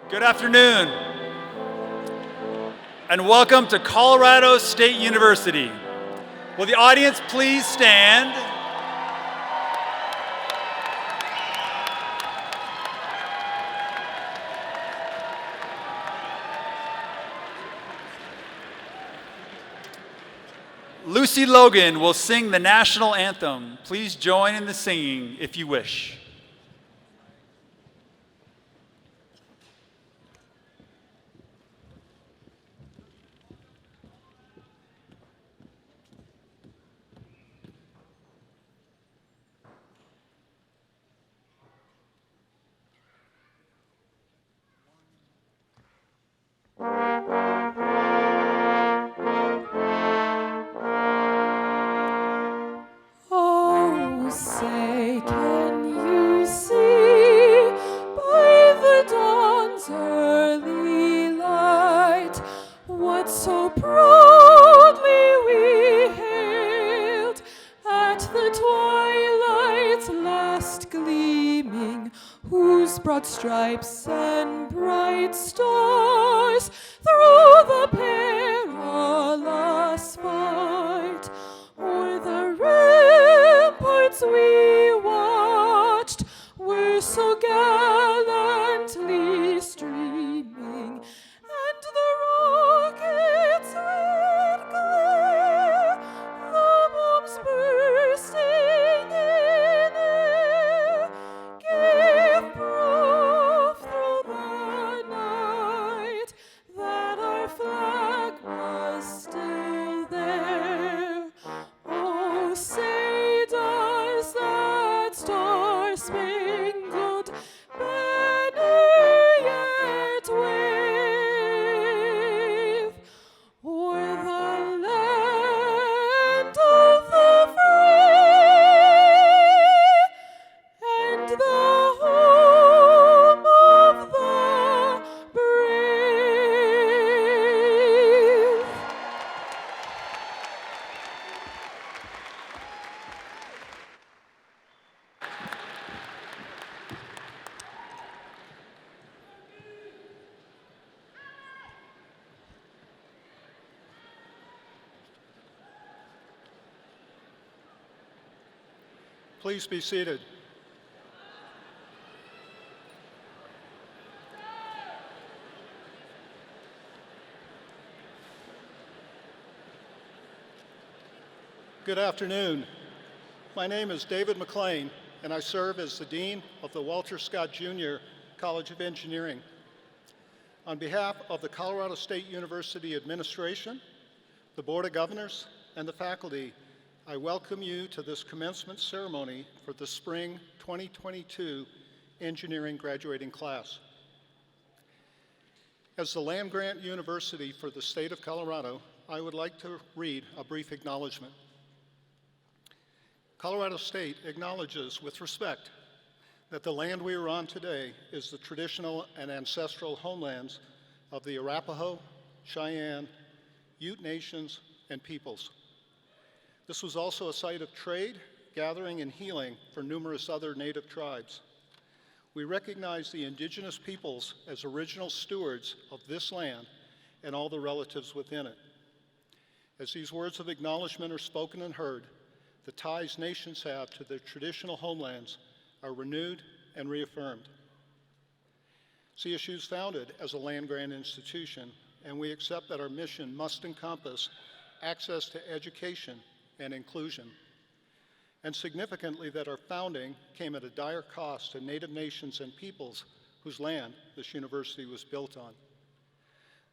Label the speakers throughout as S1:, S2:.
S1: Good afternoon, and welcome to Colorado State University. Will the audience please stand? Lucy Logan will sing the National Anthem. Please join in the singing if you wish.
S2: Say, can you see by the dawn's early light what so proudly we hailed at the twilight's last gleaming, whose broad stripes and bright stars through the perilous fight o'er the ramparts we watched were so gallantly streaming, and the rockets' red glare, the bombs bursting in air, gave proof through the night that our flag was still there. Oh, say does that star-spangled banner yet wave o'er the land of the free and the home of the brave?
S3: Please be seated. Good afternoon. My name is David McLean, and I serve as the Dean of the Walter Scott Jr. College of Engineering. On behalf of the Colorado State University Administration, the Board of Governors, and the faculty, I welcome you to this commencement ceremony for the Spring 2022 Engineering graduating class. As the land-grant university for the state of Colorado, I would like to read a brief acknowledgement. Colorado State acknowledges with respect that the land we are on today is the traditional and ancestral homelands of the Arapaho, Cheyenne, Ute nations, and peoples. This was also a site of trade, gathering, and healing for numerous other native tribes. We recognize the indigenous peoples as original stewards of this land and all the relatives within it. As these words of acknowledgement are spoken and heard, the ties nations have to their traditional homelands are renewed and reaffirmed. CSU is founded as a land-grant institution, and we accept that our mission must encompass access to education and inclusion, and significantly that our founding came at a dire cost to Native nations and peoples whose land this university was built on.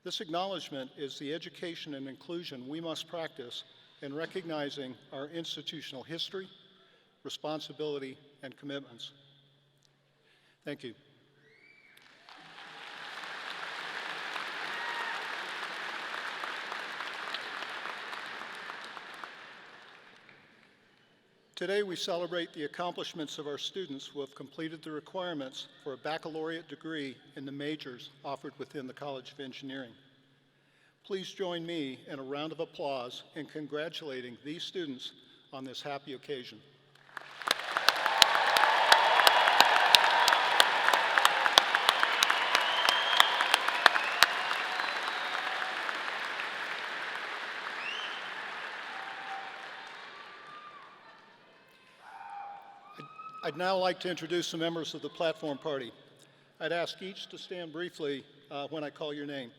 S3: This acknowledgement is the education and inclusion we must practice in recognizing our institutional history, responsibility, and commitments. Thank you. Today we celebrate the accomplishments of our students who have completed the requirements for a baccalaureate degree in the majors offered within the College of Engineering. Please join me in a round of applause in congratulating these students on this happy occasion. I'd now like to introduce the members of the platform party. I'd ask each to stand briefly when I call your name.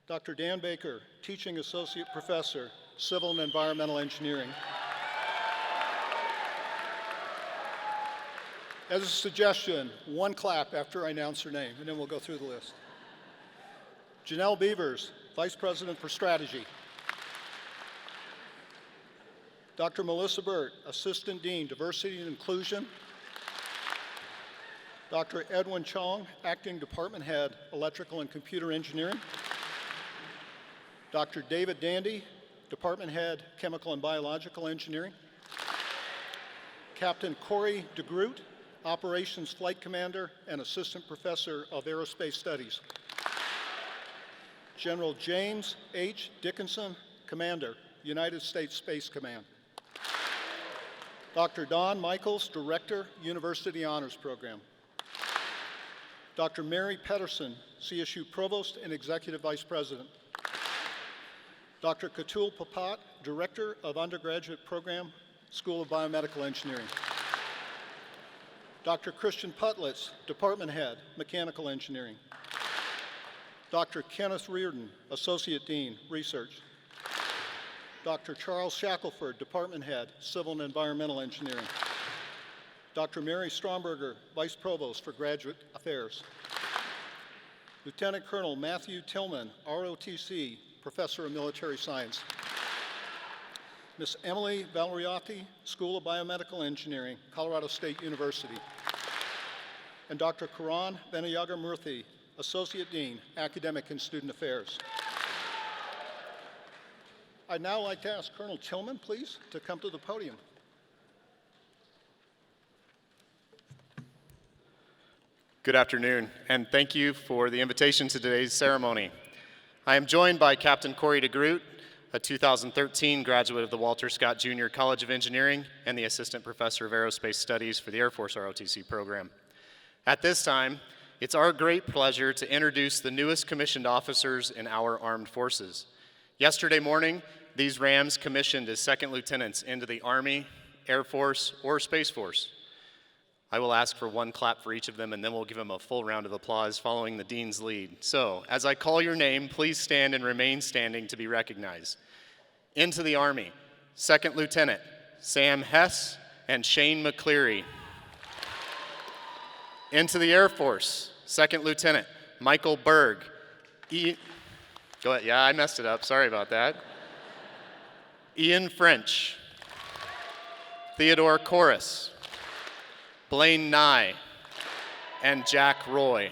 S3: Dr. Dan Baker, Teaching Associate Professor, Civil and Environmental Engineering. As a suggestion, one clap after I announce her name, and then we'll go through the list. Janelle Beavers, Vice President for Strategy. Dr. Melissa Burt, Assistant Dean, Diversity and Inclusion. Dr. Edwin Chong, Acting Department Head, Electrical and Computer Engineering. Dr. David Dandy, Department Head, Chemical and Biological Engineering. Captain Corey DeGroot, Operations Flight Commander and Assistant Professor of Aerospace Studies. General James H. Dickinson, Commander, United States Space Command. Dr. Don Michaels, Director, University Honors Program. Dr. Mary Pedersen, CSU Provost and Executive Vice President. Dr. Katul Papat, Director of Undergraduate Program, School of Biomedical Engineering. Dr. Christian Putlitz, Department Head, Mechanical Engineering. Dr. Kenneth Reardon, Associate Dean, Research. Dr. Charles Shackelford, Department Head, Civil and Environmental Engineering. Dr. Mary Stromberger, Vice Provost for Graduate Affairs. Lieutenant Colonel Matthew Tillman, ROTC, Professor of Military Science. Ms. Emily Valeriati, School of Biomedical Engineering, Colorado State University. And Dr. Karan Benayagamurthy, Associate Dean, Academic and Student Affairs. I'd now like to ask Colonel Tillman, please, to come to the podium.
S4: Good afternoon, and thank you for the invitation to today's ceremony. I am joined by Captain Corey DeGroot, a 2013 graduate of the Walter Scott Jr. College of Engineering and the Assistant Professor of Aerospace Studies for the Air Force ROTC program. At this time, it's our great pleasure to introduce the newest commissioned officers in our armed forces. Yesterday morning, these Rams commissioned as second lieutenants into the Army, Air Force, or Space Force. I will ask for one clap for each of them, and then we'll give them a full round of applause following the Dean's lead. So, as I call your name, please stand and remain standing to be recognized. Into the Army, Second Lieutenant Sam Hess and Shane McCleary. Into the Air Force, Second Lieutenant Michael Berg. Go ahead. Yeah, I messed it up. Sorry about that. Ian French. Theodore Corus. Blaine Nye, and Jack Roy.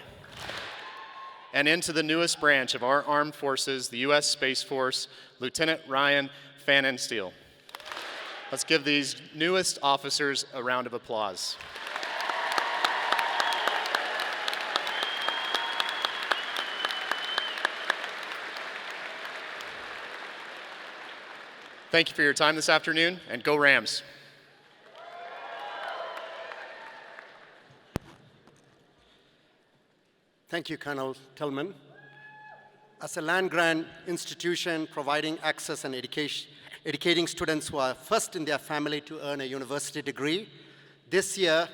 S4: And into the newest branch of our armed forces, the U.S. Space Force, Lieutenant Ryan Fanensteel. Let's give these newest officers a round of applause. Thank you for your time this afternoon, and go Rams.
S5: Thank you, Colonel Tillman. As a land-grant institution providing access and educating students who are first in their family to earn a university degree, this year,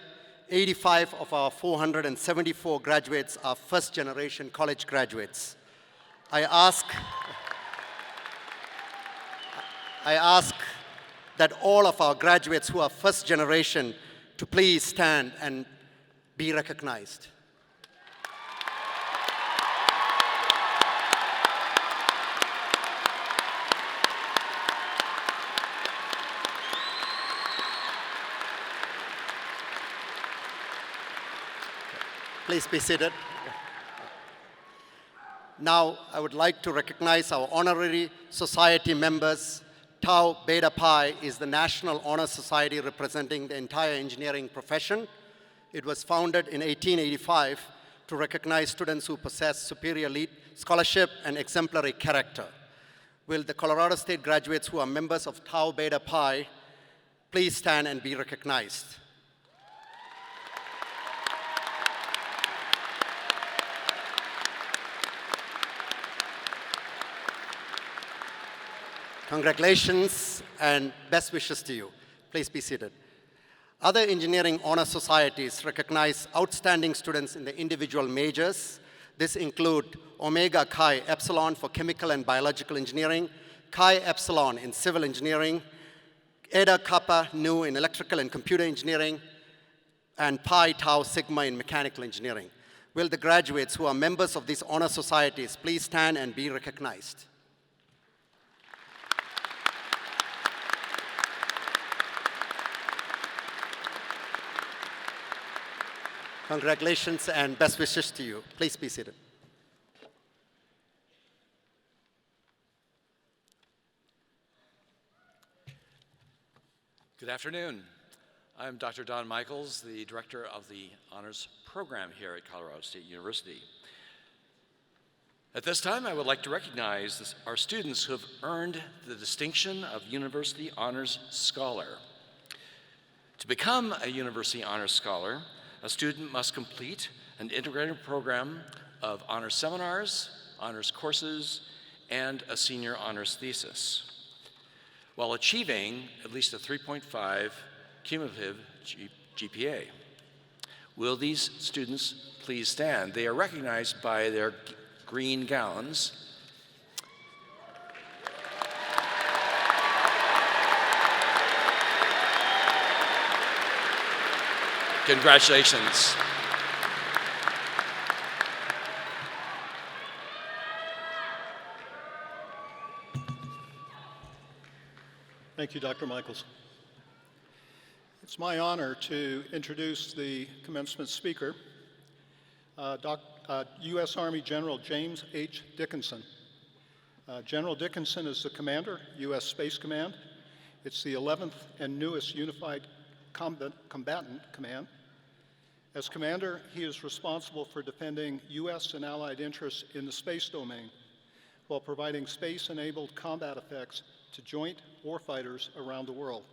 S5: 85 of our 474 graduates are first-generation college graduates. I ask that all of our graduates who are first generation to please stand and be recognized. Please be seated. Now, I would like to recognize our honorary society members. Tau Beta Pi is the National Honor Society representing the entire engineering profession. It was founded in 1885 to recognize students who possess superior scholarship and exemplary character. Will the Colorado State graduates who are members of Tau Beta Pi please stand and be recognized? Congratulations and best wishes to you. Please be seated. Other engineering honor societies recognize outstanding students in the individual majors. This include Omega Chi Epsilon for chemical and biological engineering, Chi Epsilon in civil engineering, Eta Kappa Nu in electrical and computer engineering, and Pi Tau Sigma in mechanical engineering. Will the graduates who are members of these honor societies please stand and be recognized? Congratulations and best wishes to you. Please be seated.
S6: Good afternoon. I'm Dr. Don Michaels, the director of the honors program here at Colorado State University. At this time, I would like to recognize our students who have earned the distinction of University Honors Scholar. To become a University Honors Scholar, a student must complete an integrated program of honors seminars, honors courses, and a senior honors thesis, while achieving at least a 3.5 cumulative GPA. Will these students please stand? They are recognized by their green gowns. Congratulations.
S3: Thank you, Dr. Michaels. It's my honor to introduce the commencement speaker, U.S. Army General James H. Dickinson. General Dickinson is the commander, U.S. Space Command. It's the 11th and newest unified combatant command. As commander, he is responsible for defending U.S. and allied interests in the space domain while providing space-enabled combat effects to joint warfighters around the world.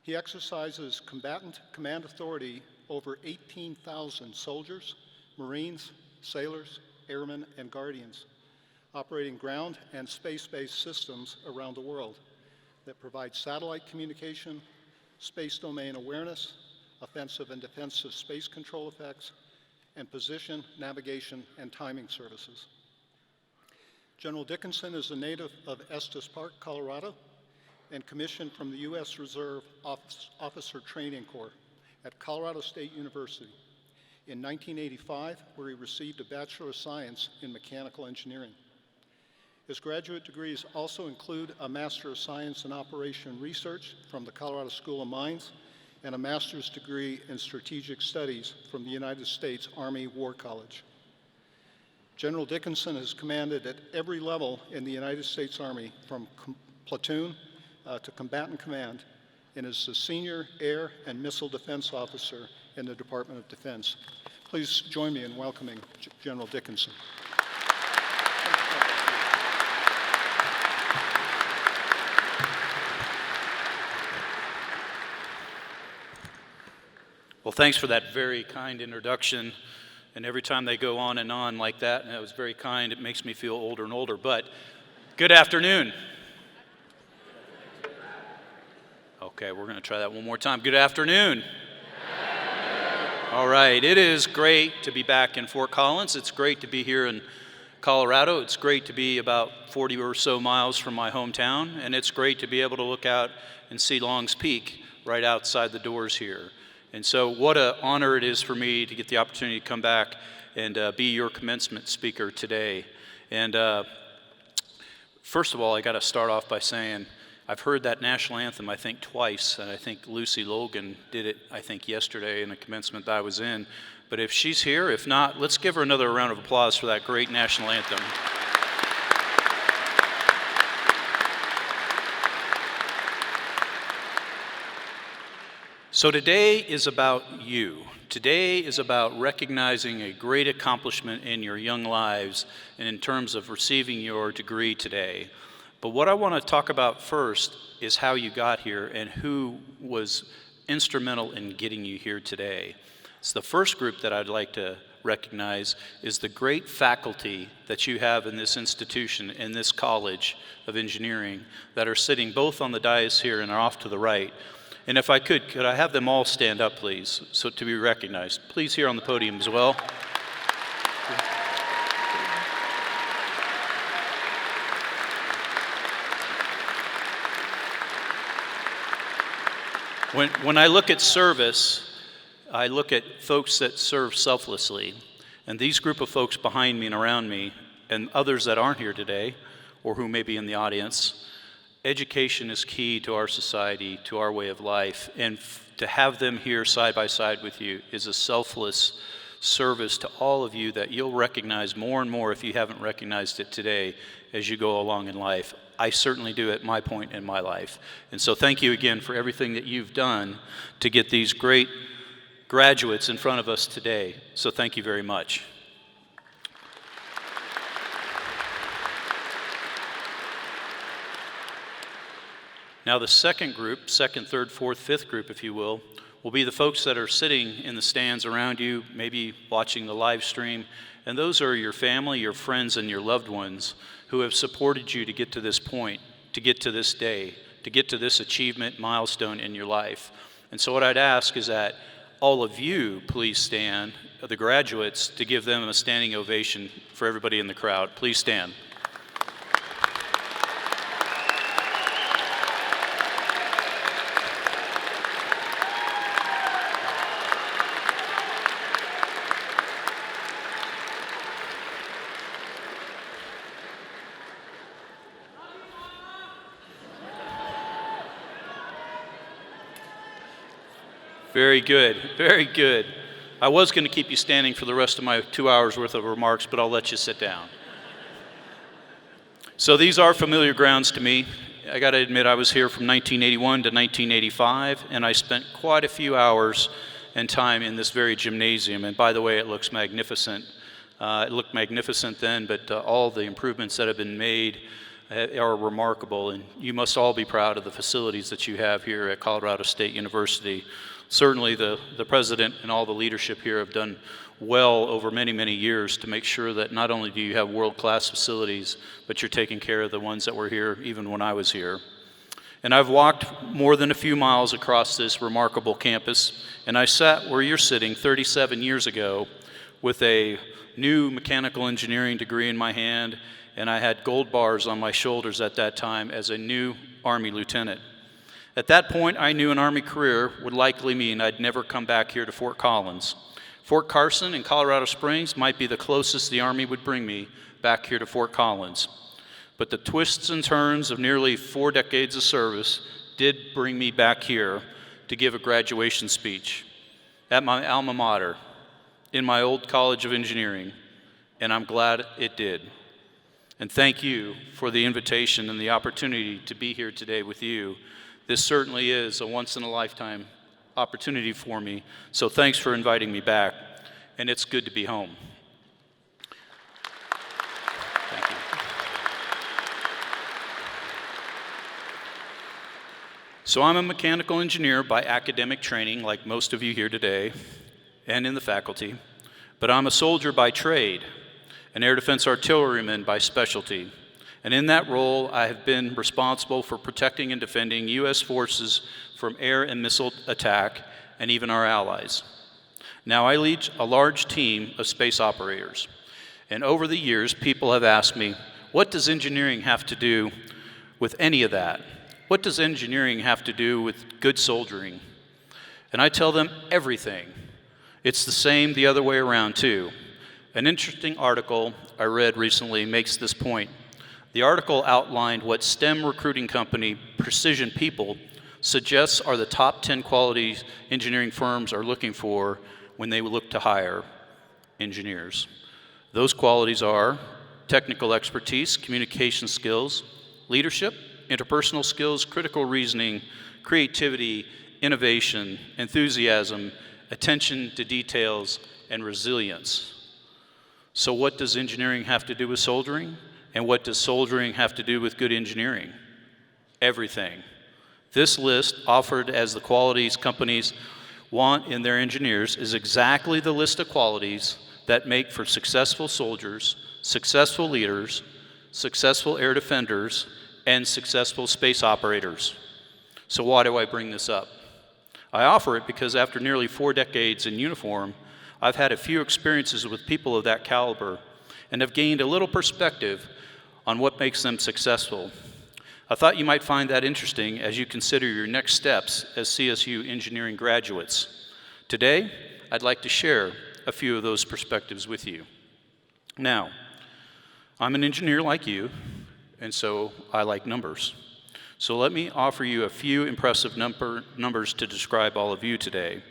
S3: He exercises combatant command authority over 18,000 soldiers, Marines, sailors, airmen, and guardians, operating ground and space-based systems around the world that provide satellite communication, space domain awareness, offensive and defensive space control effects, and position, navigation, and timing services. General Dickinson is a native of Estes Park, Colorado, and commissioned from the U.S. Reserve Officer Training Corps at Colorado State University in 1985, where he received a Bachelor of Science in Mechanical Engineering. His graduate degrees also include a Master of Science in Operation Research from the Colorado School of Mines and a master's degree in Strategic Studies from the United States Army War College. General Dickinson has commanded at every level in the United States Army, from platoon to combatant command, and is the Senior Air and Missile Defense Officer in the Department of Defense. Please join me in welcoming General Dickinson.
S7: Well, thanks for that very kind introduction. And every time they go on and on like that, and that was very kind, it makes me feel older and older. But good afternoon. Okay, we're going to try that one more time. Good afternoon. All right, it is great to be back in Fort Collins. It's great to be here in Colorado. It's great to be about 40 or so miles from my hometown, and it's great to be able to look out and see Long's Peak right outside the doors here. And so what an honor it is for me to get the opportunity to come back and be your commencement speaker today. And first of all, I got to start off by saying I've heard that national anthem, I think, twice, and I think Lucy Logan did it, I think, yesterday in the commencement that I was in. But if she's here, if not, let's give her another round of applause for that great national anthem. So today is about you. Today is about recognizing a great accomplishment in your young lives and in terms of receiving your degree today. But what I want to talk about first is how you got here and who was instrumental in getting you here today. So the first group that I'd like to recognize is the great faculty that you have in this institution, in this College of Engineering, that are sitting both on the dais here and off to the right. And if I could I have them all stand up, please, so to be recognized? Please here on the podium as well. When I look at service, I look at folks that serve selflessly. And these group of folks behind me and around me, and others that aren't here today, or who may be in the audience, education is key to our society, to our way of life. And to have them here side by side with you is a selfless service to all of you that you'll recognize more and more if you haven't recognized it today as you go along in life. I certainly do at my point in my life. And so thank you again for everything that you've done to get these great graduates in front of us today. So thank you very much. Now the second group, second, third, fourth, fifth group, if you will be the folks that are sitting in the stands around you, maybe watching the live stream. And those are your family, your friends, and your loved ones who have supported you to get to this point, to get to this day, to get to this achievement milestone in your life. And so what I'd ask is that all of you please stand, the graduates, to give them a standing ovation for everybody in the crowd. Please stand. Very good, very good. I was going to keep you standing for the rest of my 2 hours worth of remarks, but I'll let you sit down. So these are familiar grounds to me. I got to admit, I was here from 1981 to 1985, and I spent quite a few hours and time in this very gymnasium. And by the way, it looks magnificent. It looked magnificent then, but all the improvements that have been made are remarkable, and you must all be proud of the facilities that you have here at Colorado State University. Certainly the president and all the leadership here have done well over many, many years to make sure that not only do you have world-class facilities, but you're taking care of the ones that were here even when I was here. And I've walked more than a few miles across this remarkable campus, and I sat where you're sitting 37 years ago with a new mechanical engineering degree in my hand, and I had gold bars on my shoulders at that time as a new Army lieutenant. At that point, I knew an Army career would likely mean I'd never come back here to Fort Collins. Fort Carson and Colorado Springs might be the closest the Army would bring me back here to Fort Collins. But the twists and turns of nearly 4 decades of service did bring me back here to give a graduation speech at my alma mater in my old College of Engineering, and I'm glad it did. And thank you for the invitation and the opportunity to be here today with you. This certainly is a once-in-a-lifetime opportunity for me, so thanks for inviting me back, and it's good to be home. Thank you. So I'm a mechanical engineer by academic training, like most of you here today, and in the faculty, but I'm a soldier by trade, an air defense artilleryman by specialty. And in that role, I have been responsible for protecting and defending U.S. forces from air and missile attack, and even our allies. Now, I lead a large team of space operators. And over the years, people have asked me, what does engineering have to do with any of that? What does engineering have to do with good soldiering? And I tell them everything. It's the same the other way around, too. An interesting article I read recently makes this point. The article outlined what STEM recruiting company Precision People suggests are the top 10 qualities engineering firms are looking for when they look to hire engineers. Those qualities are technical expertise, communication skills, leadership, interpersonal skills, critical reasoning, creativity, innovation, enthusiasm, attention to details, and resilience. So what does engineering have to do with soldiering? And what does soldiering have to do with good engineering? Everything. This list, offered as the qualities companies want in their engineers, is exactly the list of qualities that make for successful soldiers, successful leaders, successful air defenders, and successful space operators. So why do I bring this up? I offer it because after nearly 4 decades in uniform, I've had a few experiences with people of that caliber and have gained a little perspective on what makes them successful. I thought you might find that interesting as you consider your next steps as CSU engineering graduates. Today, I'd like to share a few of those perspectives with you. Now, I'm an engineer like you, and so I like numbers. So let me offer you a few impressive numbers to describe all of you today.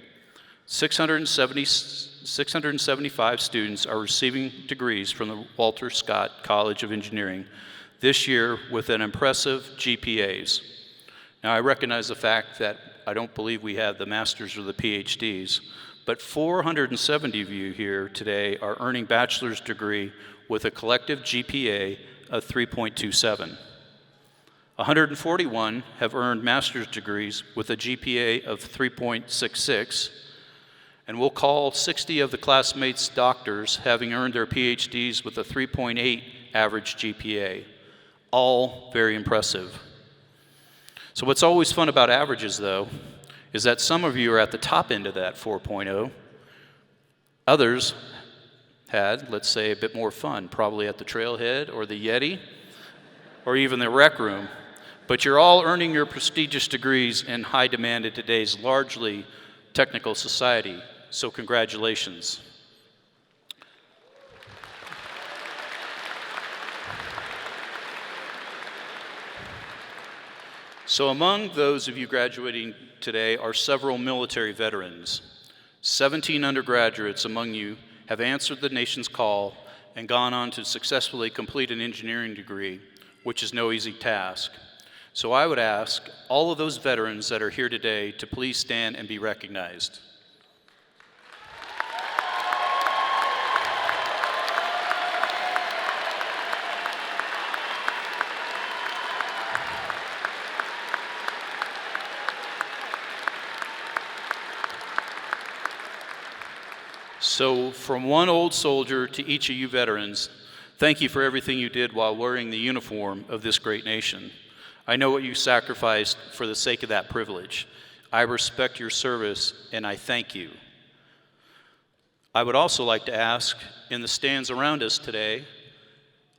S7: 675 students are receiving degrees from the Walter Scott College of Engineering this year with an impressive GPAs. Now, I recognize the fact that I don't believe we have the masters or the PhDs, but 470 of you here today are earning bachelor's degree with a collective GPA of 3.27. 141 have earned master's degrees with a GPA of 3.66, and we'll call 60 of the classmates doctors having earned their PhDs with a 3.8 average GPA. All very impressive. So what's always fun about averages, though, is that some of you are at the top end of that 4.0. Others had, let's say, a bit more fun, probably at the Trailhead or the Yeti or even the rec room. But you're all earning your prestigious degrees in high demand in today's largely technical society, so congratulations. So among those of you graduating today are several military veterans. 17 undergraduates among you have answered the nation's call and gone on to successfully complete an engineering degree, which is no easy task. So I would ask all of those veterans that are here today to please stand and be recognized. So from one old soldier to each of you veterans, thank you for everything you did while wearing the uniform of this great nation. I know what you sacrificed for the sake of that privilege. I respect your service, and I thank you. I would also like to ask, in the stands around us today,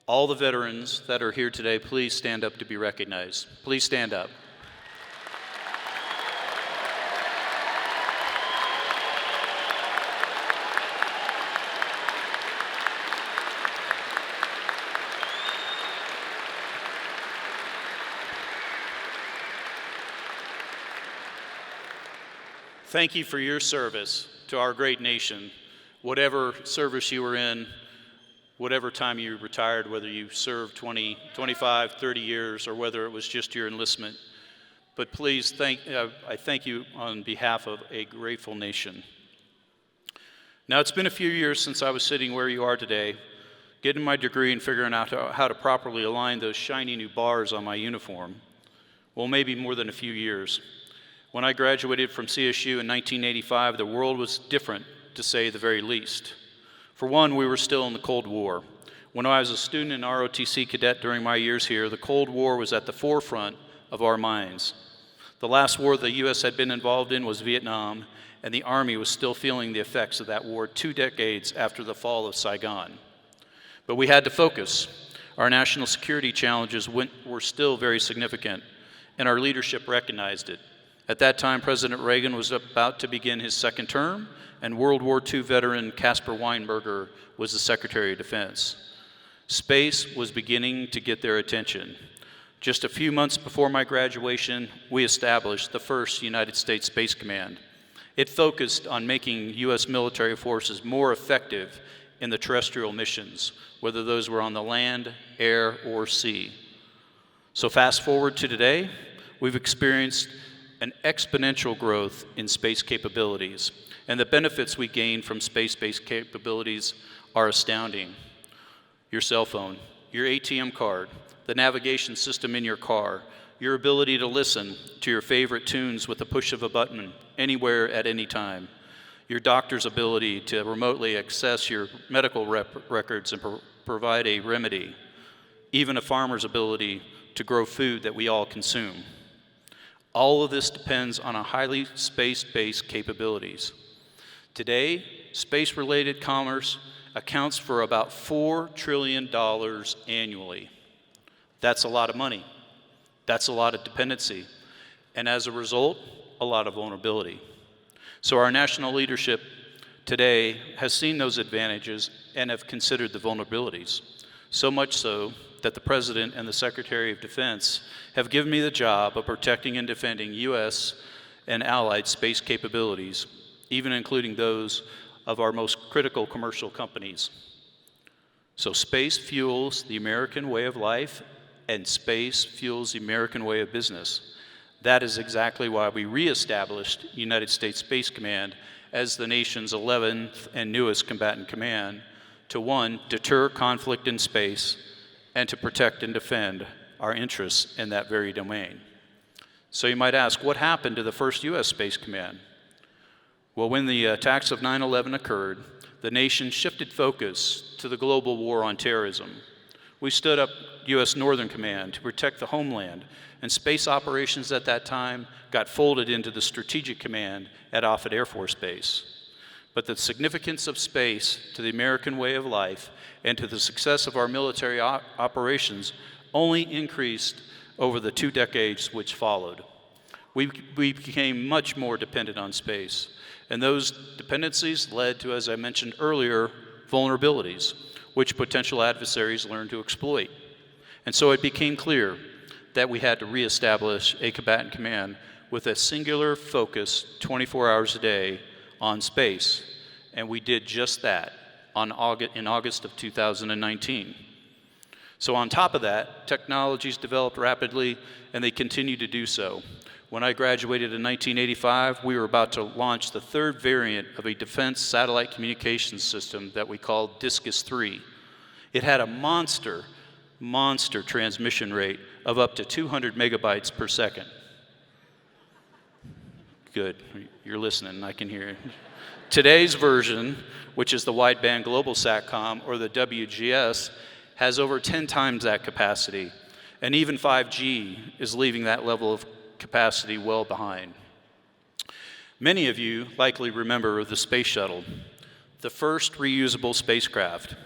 S7: all the veterans that are here today, please stand up to be recognized. Please stand up. Thank you for your service to our great nation. Whatever service you were in, whatever time you retired, whether you served 20, 25, 30 years, or whether it was just your enlistment. But please, I thank you on behalf of a grateful nation. Now, it's been a few years since I was sitting where you are today, getting my degree and figuring out how to properly align those shiny new bars on my uniform. Well, maybe more than a few years. When I graduated from CSU in 1985, the world was different, to say the very least. For one, we were still in the Cold War. When I was a student and ROTC cadet during my years here, the Cold War was at the forefront of our minds. The last war the U.S. had been involved in was Vietnam, and the Army was still feeling the effects of that war 2 decades after the fall of Saigon. But we had to focus. Our national security challenges were still very significant, and our leadership recognized it. At that time, President Reagan was about to begin his second term, and World War II veteran Caspar Weinberger was the Secretary of Defense. Space was beginning to get their attention. Just a few months before my graduation, we established the first United States Space Command. It focused on making U.S. military forces more effective in the terrestrial missions, whether those were on the land, air, or sea. So fast forward to today, we've experienced an exponential growth in space capabilities, and the benefits we gain from space-based capabilities are astounding. Your cell phone, your ATM card, the navigation system in your car, your ability to listen to your favorite tunes with the push of a button anywhere at any time, your doctor's ability to remotely access your medical records and provide a remedy, even a farmer's ability to grow food that we all consume. All of this depends on a highly space-based capabilities. Today, space-related commerce accounts for about $4 trillion annually. That's a lot of money. That's a lot of dependency. And as a result, a lot of vulnerability. So our national leadership today has seen those advantages and have considered the vulnerabilities. So much so that the President and the Secretary of Defense have given me the job of protecting and defending U.S. and allied space capabilities, even including those of our most critical commercial companies. So space fuels the American way of life, and space fuels the American way of business. That is exactly why we reestablished United States Space Command as the nation's 11th and newest combatant command to, one, deter conflict in space, and to protect and defend our interests in that very domain. So you might ask, what happened to the first U.S. Space Command? Well, when the attacks of 9/11 occurred, the nation shifted focus to the global war on terrorism. We stood up U.S. Northern Command to protect the homeland, and space operations at that time got folded into the Strategic Command at Offutt Air Force Base. But the significance of space to the American way of life and to the success of our military operations only increased over the 2 decades which followed. We became much more dependent on space, and those dependencies led to, as I mentioned earlier, vulnerabilities, which potential adversaries learned to exploit. And so it became clear that we had to reestablish a combatant command with a singular focus 24 hours a day on space, and we did just that in August of 2019. So on top of that, technologies developed rapidly, and they continue to do so. When I graduated in 1985, we were about to launch the 3rd variant of a defense satellite communications system that we called Discus 3. It had a monster transmission rate of up to 200 megabytes per second. Good, you're listening, I can hear it. Today's version, which is the Wideband Global Satcom, or the WGS, has over 10 times that capacity, and even 5G is leaving that level of capacity well behind. Many of you likely remember the Space Shuttle, the first reusable spacecraft.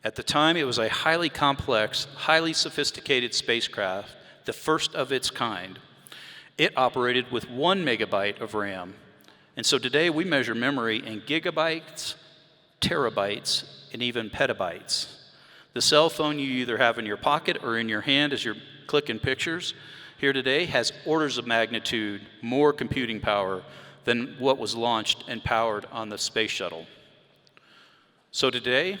S7: At the time, it was a highly complex, highly sophisticated spacecraft, the first of its kind. It operated with 1 megabyte of RAM. And so today we measure memory in gigabytes, terabytes, and even petabytes. The cell phone you either have in your pocket or in your hand as you're clicking pictures here today has orders of magnitude more computing power than what was launched and powered on the Space Shuttle. So today,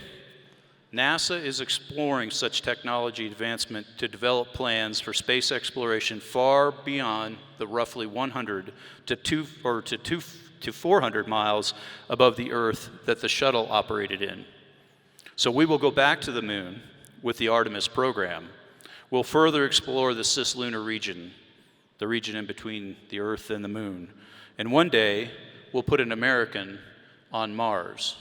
S7: NASA is exploring such technology advancement to develop plans for space exploration far beyond the roughly 100 to 400 miles above the Earth that the shuttle operated in. So we will go back to the moon with the Artemis program. We'll further explore the cislunar region, the region in between the Earth and the moon. And one day, we'll put an American on Mars.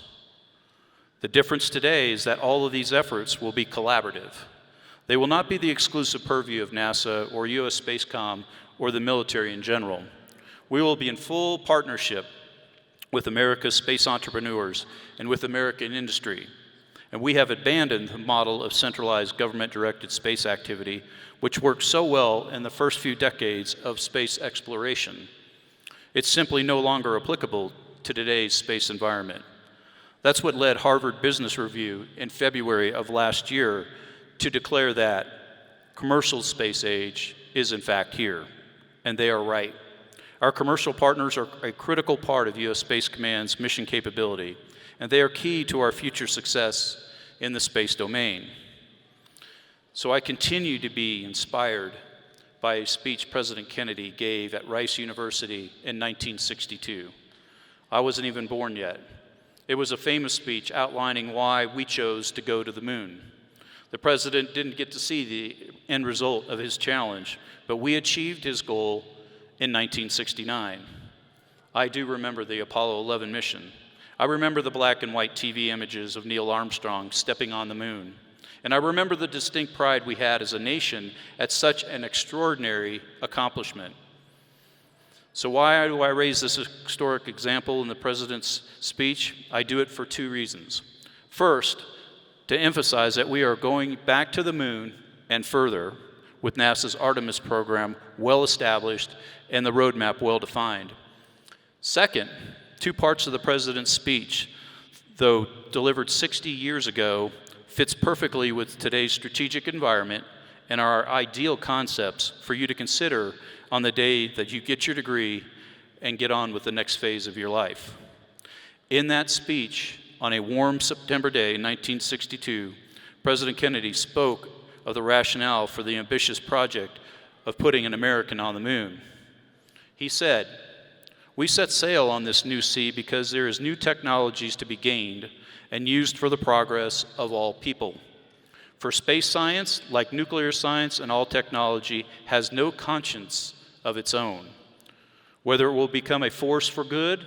S7: The difference today is that all of these efforts will be collaborative. They will not be the exclusive purview of NASA or US Spacecom or the military in general. We will be in full partnership with America's space entrepreneurs and with American industry. And we have abandoned the model of centralized government-directed space activity, which worked so well in the first few decades of space exploration. It's simply no longer applicable to today's space environment. That's what led Harvard Business Review in February of last year to declare that commercial space age is in fact here, and they are right. Our commercial partners are a critical part of U.S. Space Command's mission capability, and they are key to our future success in the space domain. So I continue to be inspired by a speech President Kennedy gave at Rice University in 1962. I wasn't even born yet. It was a famous speech outlining why we chose to go to the moon. The president didn't get to see the end result of his challenge, but we achieved his goal in 1969. I do remember the Apollo 11 mission. I remember the black and white TV images of Neil Armstrong stepping on the moon. And I remember the distinct pride we had as a nation at such an extraordinary accomplishment. So why do I raise this historic example in the President's speech? I do it for two reasons. First, to emphasize that we are going back to the moon and further with NASA's Artemis program well established and the roadmap well defined. Second, two parts of the President's speech, though delivered 60 years ago, fits perfectly with today's strategic environment and are ideal concepts for you to consider on the day that you get your degree and get on with the next phase of your life. In that speech, on a warm September day in 1962, President Kennedy spoke of the rationale for the ambitious project of putting an American on the moon. He said, "We set sail on this new sea because there is new technologies to be gained and used for the progress of all people. For space science, like nuclear science and all technology, has no conscience of its own. Whether it will become a force for good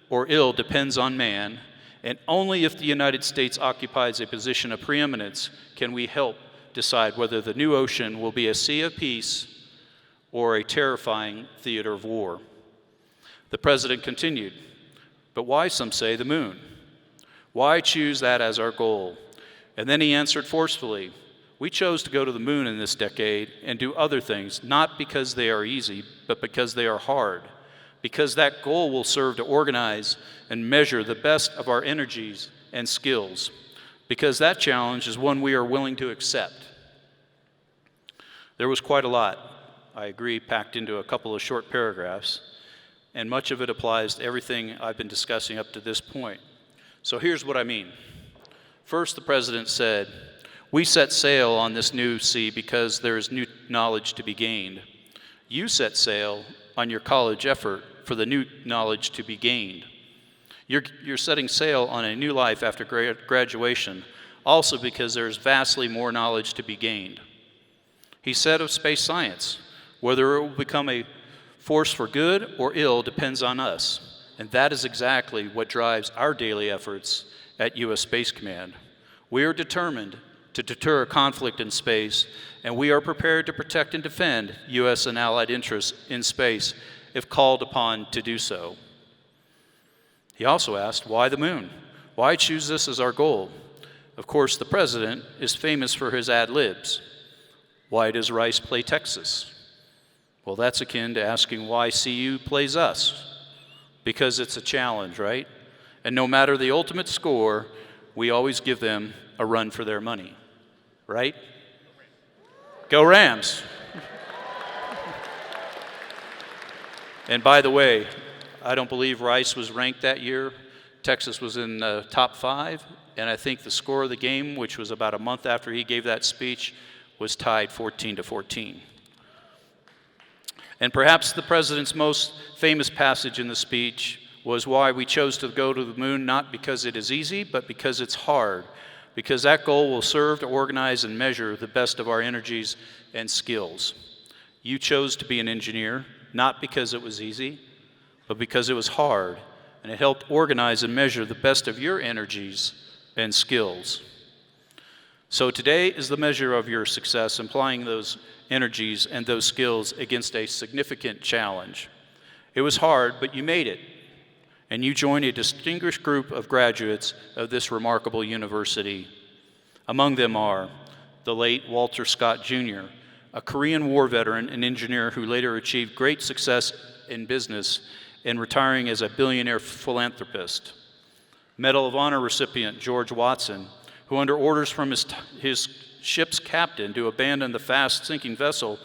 S7: or ill depends on man, and only if the United States occupies a position of preeminence can we help decide whether the new ocean will be a sea of peace or a terrifying theater of war." The President continued, "But why, some say, the moon? Why choose that as our goal?" And then he answered forcefully, "We chose to go to the moon in this decade and do other things, not because they are easy, but because they are hard, because that goal will serve to organize and measure the best of our energies and skills, because that challenge is one we are willing to accept." There was quite a lot, I agree, packed into a couple of short paragraphs, and much of it applies to everything I've been discussing up to this point. So here's what I mean. First, the President said, "We set sail on this new sea because there is new knowledge to be gained. You set sail on your college effort for the new knowledge to be gained. You're setting sail on a new life after graduation, also because there is vastly more knowledge to be gained." He said of space science, "Whether it will become a force for good or ill depends on us." And that is exactly what drives our daily efforts at U.S. Space Command. We are determined to deter conflict in space, and we are prepared to protect and defend U.S. and allied interests in space if called upon to do so. He also asked, why the moon? Why choose this as our goal? Of course, the President is famous for his ad libs. Why does Rice play Texas? Well, that's akin to asking why CU plays us. Because it's a challenge, right? And no matter the ultimate score, we always give them a run for their money, right? Go Rams! And by the way, I don't believe Rice was ranked that year. Texas was in the top 5, and I think the score of the game, which was about a month after he gave that speech, was tied 14-14. And perhaps the President's most famous passage in the speech was why we chose to go to the moon, not because it is easy, but because it's hard, because that goal will serve to organize and measure the best of our energies and skills. You chose to be an engineer, not because it was easy, but because it was hard, and it helped organize and measure the best of your energies and skills. So today is the measure of your success, applying those energies and those skills against a significant challenge. It was hard, but you made it, and you joined a distinguished group of graduates of this remarkable university. Among them are the late Walter Scott Jr., a Korean War veteran and engineer who later achieved great success in business and retiring as a billionaire philanthropist. Medal of Honor recipient George Watson, who under orders from his ship's captain to abandon the fast-sinking vessel,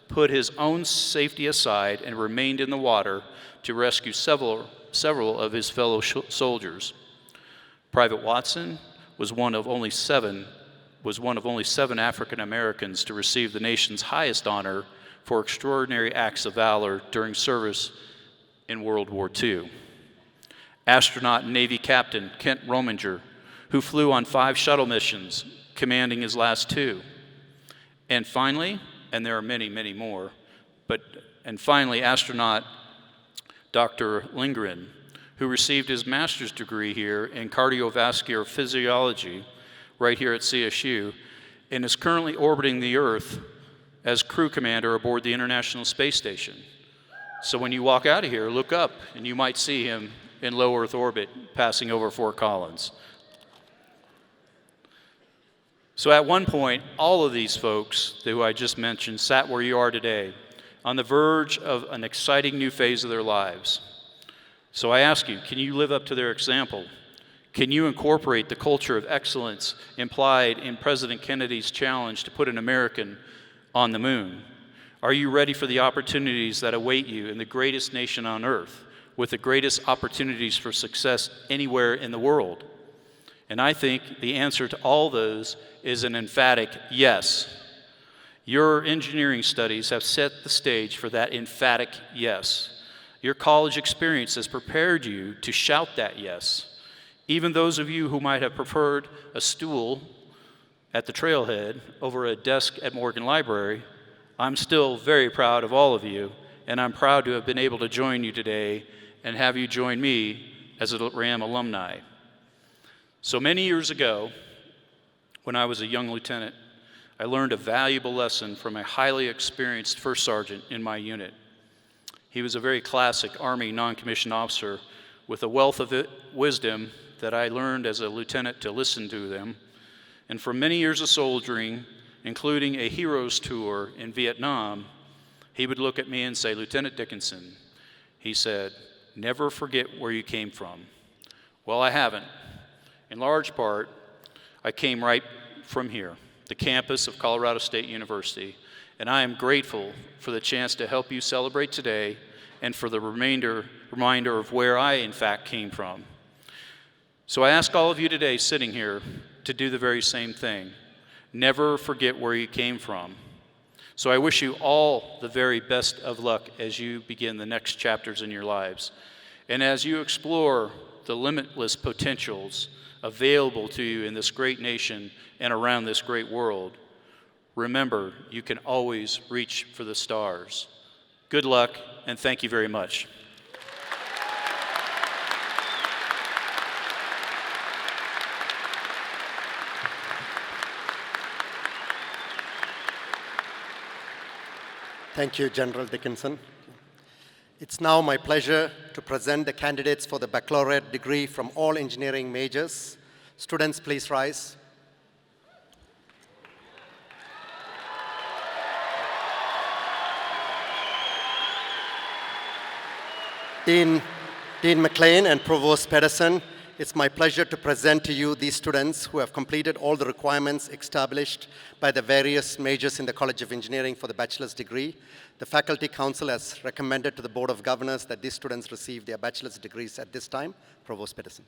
S7: put his own safety aside and remained in the water to rescue several of his fellow soldiers. Private Watson was one of only seven African Americans to receive the nation's highest honor for extraordinary acts of valor during service in World War II. Astronaut and Navy Captain Kent Rominger, who flew on 5 shuttle missions, commanding his last 2. And finally, and there are many, many more, and finally, astronaut Dr. Lindgren, who received his master's degree here in cardiovascular physiology right here at CSU, and is currently orbiting the Earth as crew commander aboard the International Space Station. So when you walk out of here, look up, and you might see him in low Earth orbit passing over Fort Collins. So at one point, all of these folks who I just mentioned sat where you are today, on the verge of an exciting new phase of their lives. So I ask you, can you live up to their example? Can you incorporate the culture of excellence implied in President Kennedy's challenge to put an American on the moon? Are you ready for the opportunities that await you in the greatest nation on earth, with the greatest opportunities for success anywhere in the world? And I think the answer to all those is an emphatic yes. Your engineering studies have set the stage for that emphatic yes. Your college experience has prepared you to shout that yes. Even those of you who might have preferred a stool at the trailhead over a desk at Morgan Library, I'm still very proud of all of you, and I'm proud to have been able to join you today and have you join me as a RAM alumni. So many years ago, when I was a young lieutenant, I learned a valuable lesson from a highly experienced first sergeant in my unit. He was a very classic Army non-commissioned officer with a wealth of wisdom that I learned as a lieutenant to listen to them. And from many years of soldiering, including a hero's tour in Vietnam, he would look at me and say, "Lieutenant Dickinson," he said, "never forget where you came from." Well, I haven't. In large part, I came right from here, the campus of Colorado State University, and I am grateful for the chance to help you celebrate today and for the reminder of where I, in fact, came from. So I ask all of you today sitting here to do the very same thing. Never forget where you came from. So I wish you all the very best of luck as you begin the next chapters in your lives. And as you explore the limitless potentials available to you in this great nation and around this great world, remember, you can always reach for the stars. Good luck, and thank you very much.
S5: Thank you, General Dickinson. It's now my pleasure to present the candidates for the baccalaureate degree from all engineering majors. Students, please rise. Dean McLean and Provost Pedersen, it's my pleasure to present to you these students who have completed all the requirements established by the various majors in the College of Engineering for the bachelor's degree. The Faculty Council has recommended to the Board of Governors that these students receive their bachelor's degrees at this time. Provost Pedersen.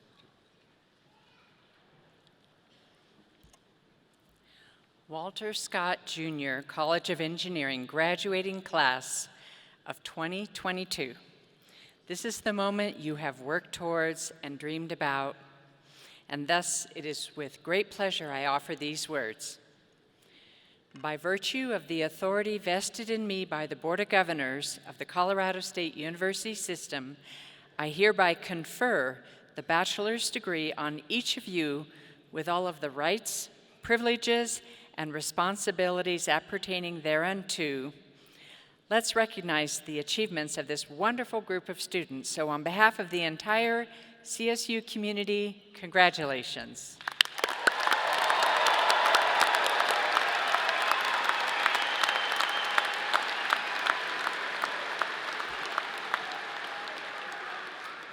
S8: Walter Scott Jr., College of Engineering, graduating class of 2022. This is the moment you have worked towards and dreamed about, and thus it is with great pleasure I offer these words. By virtue of the authority vested in me by the Board of Governors of the Colorado State University System, I hereby confer the bachelor's degree on each of you with all of the rights, privileges, and responsibilities appertaining thereunto. Let's recognize the achievements of this wonderful group of students. So on behalf of the entire CSU community, congratulations.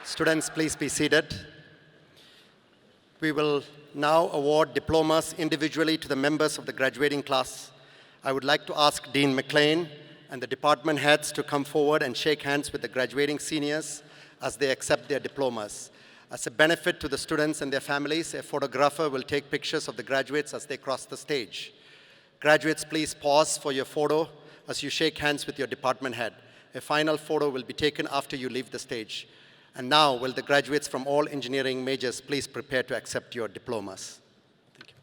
S5: Students, please be seated. We will now award diplomas individually to the members of the graduating class. I would like to ask Dean McLean and the department heads to come forward and shake hands with the graduating seniors as they accept their diplomas. As a benefit to the students and their families, a photographer will take pictures of the graduates as they cross the stage. Graduates, please pause for your photo as you shake hands with your department head. A final photo will be taken after you leave the stage. And now, will the graduates from all engineering majors please prepare to accept your diplomas. Thank you.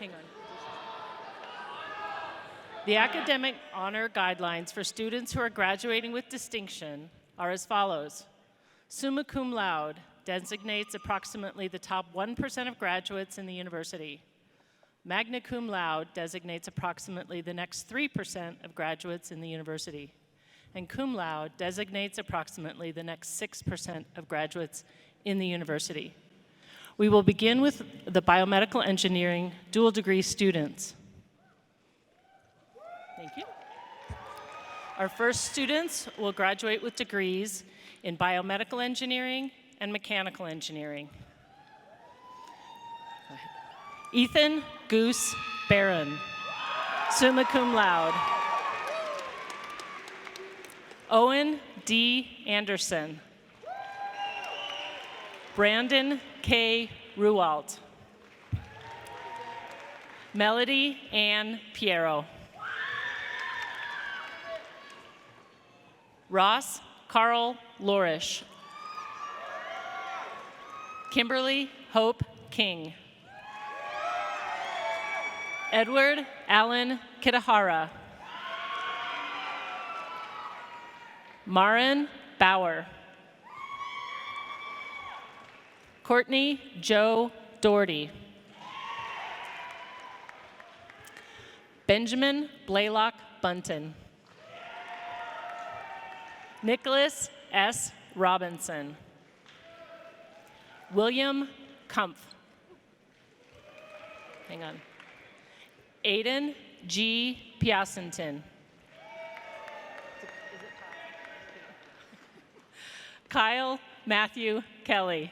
S8: Hang on.
S9: The academic honor guidelines for students who are graduating with distinction are as follows. Summa cum laude designates approximately the top 1% of graduates in the university. Magna cum laude designates approximately the next 3% of graduates in the university. And cum laude designates approximately the next 6% of graduates in the university. We will begin with the biomedical engineering dual degree students. Thank you. Our first students will graduate with degrees in biomedical engineering and mechanical engineering. Ethan Goose Barron, summa cum laude. Owen D. Anderson. Brandon K. Ruwalt. Melody Ann Piero. Ross Carl Lorish. Kimberly Hope King. Edward Allen Kitahara. Marin Bauer. Courtney Joe Doherty. Benjamin Blaylock Bunton. Nicholas S. Robinson. William Kumpf. Hang on. Aiden G. Piacenton. Kyle Matthew Kelly.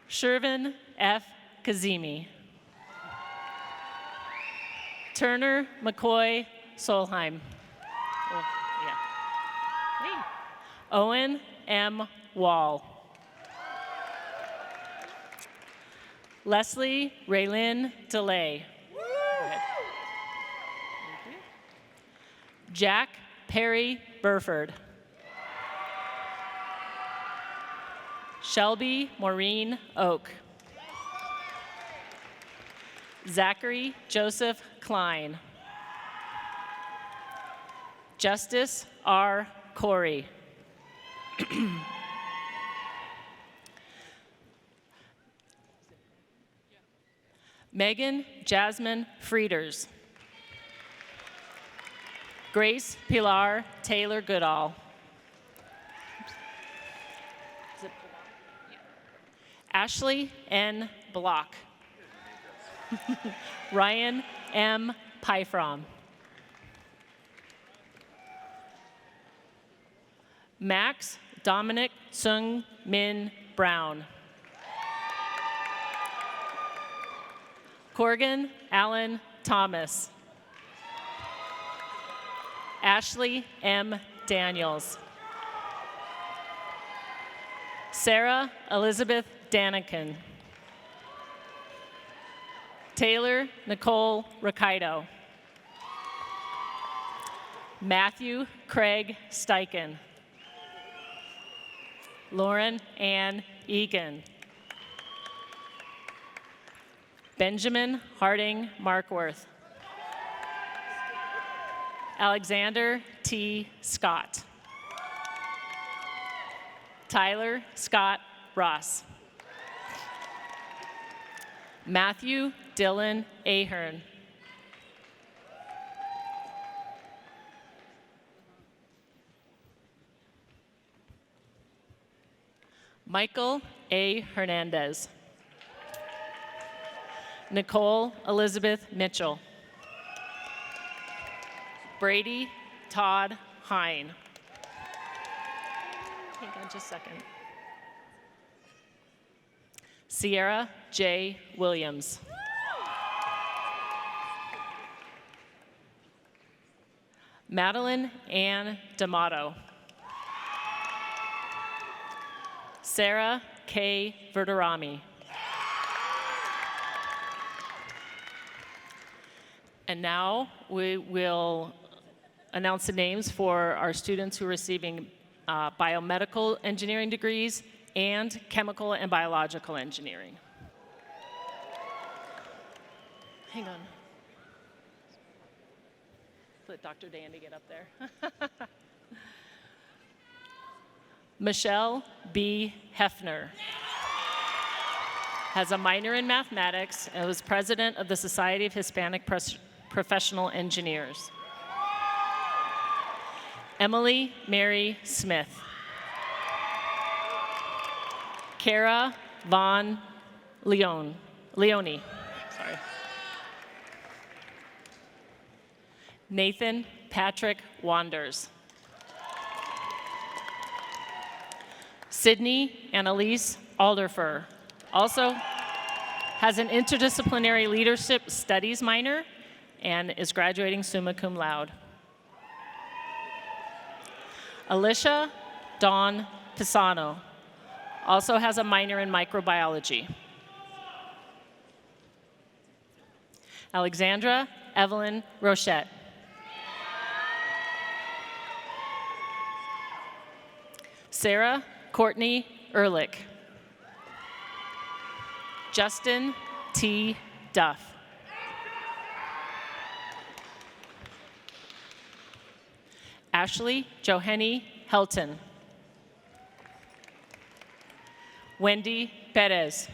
S9: Shervin F. Kazemi. Turner McCoy Solheim. Oh, yeah. Hey. Owen M. Wall. Leslie Raylyn DeLay. Jack Perry Burford. Shelby Maureen Oak. Zachary Joseph Klein. Justice R. Corey. Megan Jasmine Frieders. Grace Pilar Taylor Goodall. Ashley N. Block. Ryan M. Pyfrom. Max Dominic Sung Min Brown. Corgan Allen Thomas. Ashley M. Daniels. Sarah Elizabeth Daniken. Taylor Nicole Ricardo. Matthew Craig Steichen. Lauren Ann Egan. Benjamin Harding Markworth. Alexander T. Scott. Tyler Scott Ross. Matthew Dylan Ahern. Michael A. Hernandez. Nicole Elizabeth Mitchell. Brady Todd Hine. Hang on just a second. Sierra J. Williams. Madeline Ann D'Amato. Sarah K. Verderami. And now we will announce the names for our students who are receiving biomedical engineering degrees and chemical and biological engineering. Hang on. let Dr. Dandy get up there. Michelle B. Hefner has a minor in mathematics and was president of the Society of Hispanic Professional Engineers. Emily Mary Smith. Kara Von Leone. Sorry. Nathan Patrick Wanders. Sydney Annalise Alderfer also has an interdisciplinary leadership studies minor and is graduating summa cum laude. Alicia Dawn Pisano also has a minor in microbiology. Alexandra Evelyn Rochette. Sarah Courtney Ehrlich. Justin T. Duff. Ashley Johanny Helton. Wendy Perez.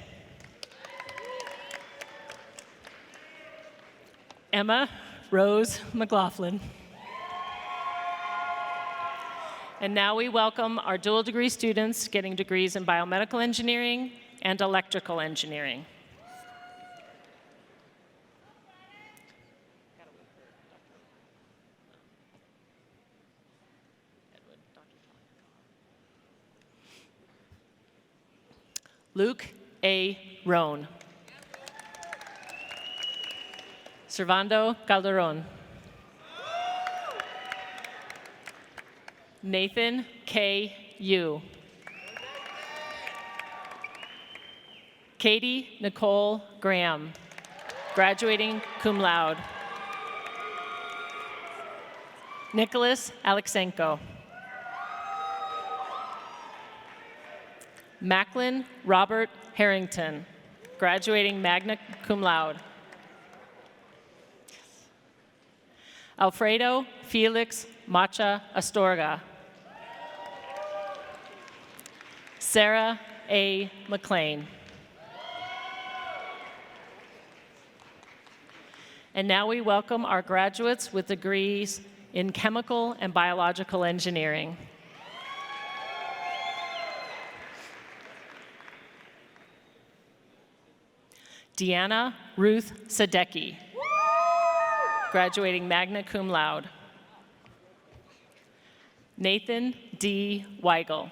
S9: Emma Rose McLaughlin. And now we welcome our dual degree students getting degrees in biomedical engineering and electrical engineering. Luke A. Roan. Servando Calderon. Nathan K. Yu. Katie Nicole Graham, graduating cum laude. Nicholas Alexenko. Macklin Robert Harrington, graduating magna cum laude. Alfredo Felix Macha Astorga. Sarah A. McLean. And now we welcome our graduates with degrees in chemical and biological engineering. Deanna Ruth Sadecki, graduating magna cum laude. Nathan D. Weigel.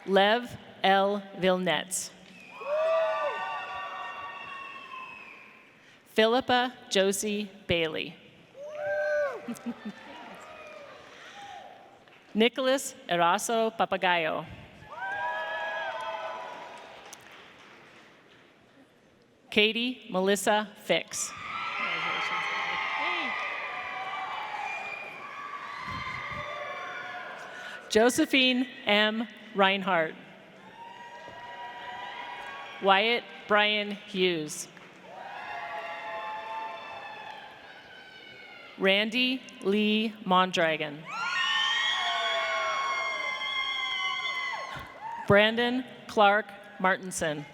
S9: Lev L. Vilnetz. Philippa Josie Bailey. Nicholas Eraso Papagayo. Katie Melissa Fix. Josephine M. Reinhardt. Wyatt Brian Hughes. Randy Lee Mondragon. Brandon Clark Martinson.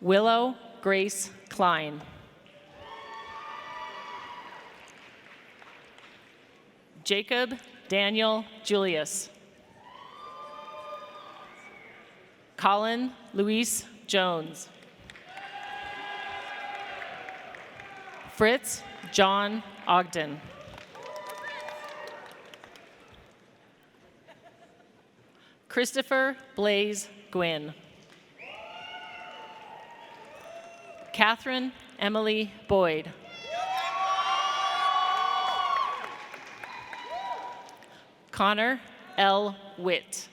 S9: Willow Grace Klein. Jacob Daniel Julius. Colin Luis Jones. Fritz John Ogden. Christopher Blaze Gwynn. Catherine Emily Boyd. Connor L. Witt.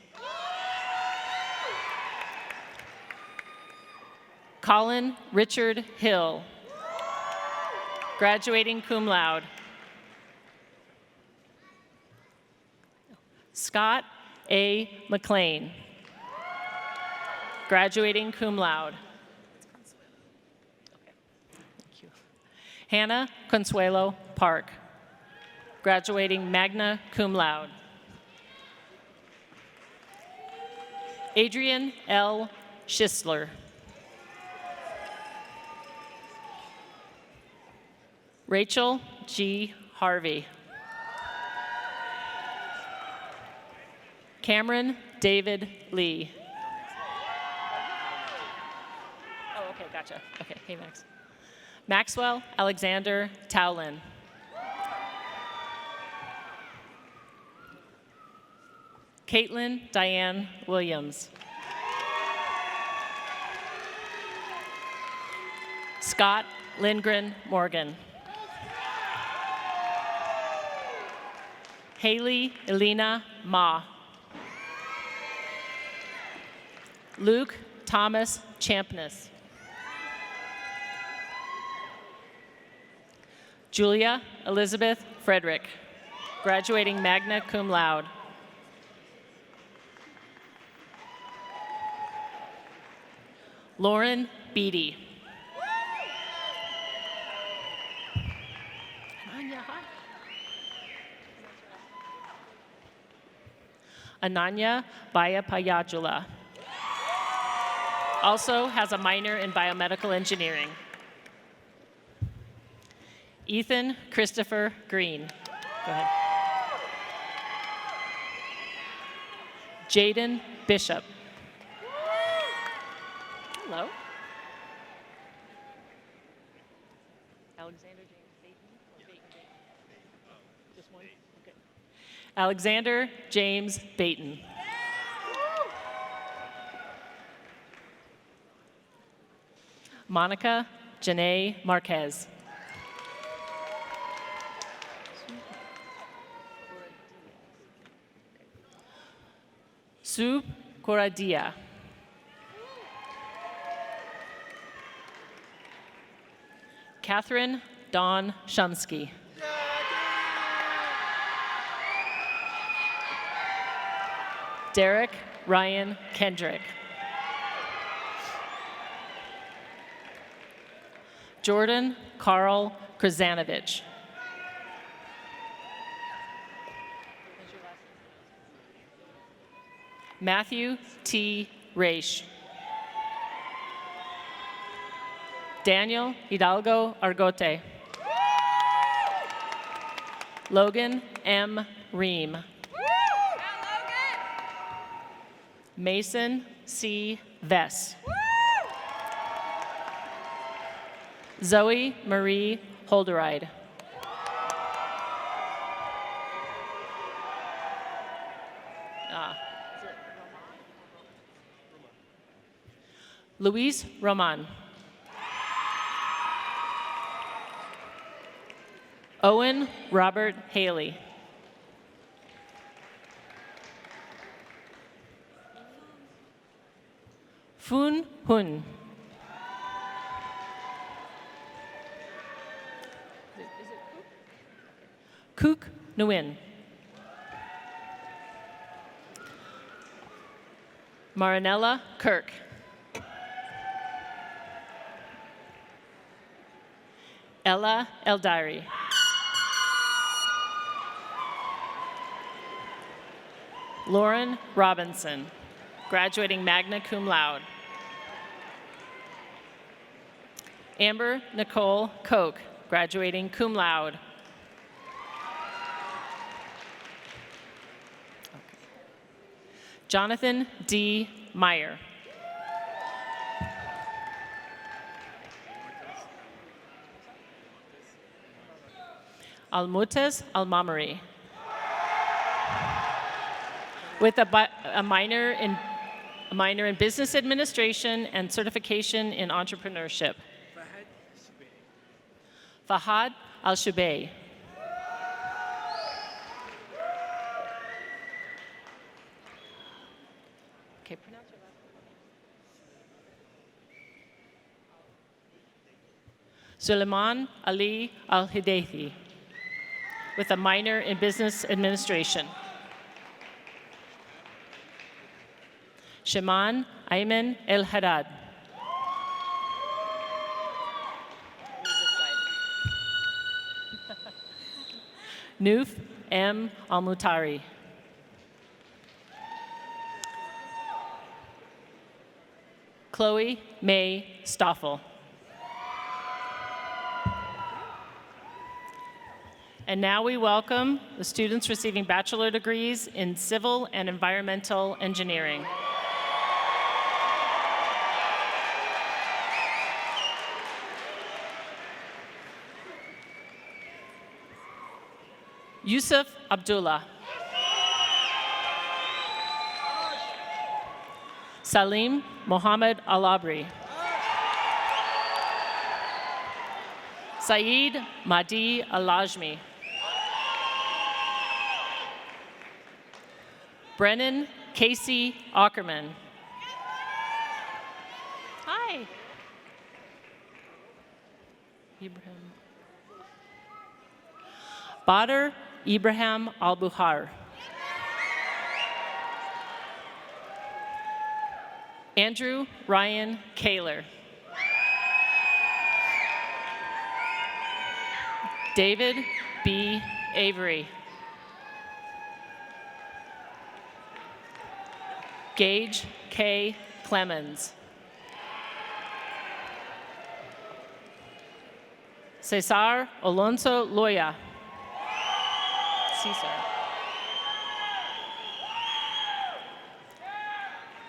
S9: Colin Richard Hill, graduating cum laude. Scott A. McLean, graduating cum laude. Okay, thank you. Hannah Consuelo Park, graduating magna cum laude. Adrian L. Schistler. Rachel G. Harvey. Cameron David Lee. Oh, okay, gotcha. Okay, hey, Max. Maxwell Alexander Towlin. Caitlin Diane Williams. Scott Lindgren Morgan. Haley Elena Ma. Luke Thomas Champness. Julia Elizabeth Frederick, graduating magna cum laude. Lauren Beatty. Ananya Bayapayajula. Also has a minor in biomedical engineering. Ethan Christopher Green. Go ahead. Jaden Bishop. Hello. Alexander James Baton or Baton? Just one? Okay. Alexander James Baton. Monica Janae Marquez. Sue Coradia. Catherine Dawn Shumsky. Derek Ryan Kendrick. Jordan Carl Krasanovich. Matthew T. Raish. Daniel Hidalgo Argote. Logan M. Ream. Mason C. Vess. Zoe Marie Holderide. Luis Roman. Owen Robert Haley. Foon Hun. Kook Nguyen. Marinella Kirk. Ella Eldari. Lauren Robinson, graduating magna cum laude. Amber Nicole Koch, graduating cum laude. Jonathan D. Meyer. Almutes Almamari. With a minor in business administration and certification in entrepreneurship. Fahad Al-Shubay. Okay, pronounce your last name. Suleiman Ali Al-Hidaythi, with a minor in business administration. Shaman Ayman El Haddad. Noof M. Almutari. Chloe May Stoffel. And now we welcome the students receiving bachelor degrees in civil and environmental engineering. Yusuf Abdullah. Salim Mohammed Alabri. Saeed Mahdi Alajmi. Brennan Casey Ackerman. Hi. Ibrahim. Badr Ibrahim Al-Buhar. Andrew Ryan Kaler. David B. Avery. Gage K. Clemens. Cesar Alonso Loya. Cesar.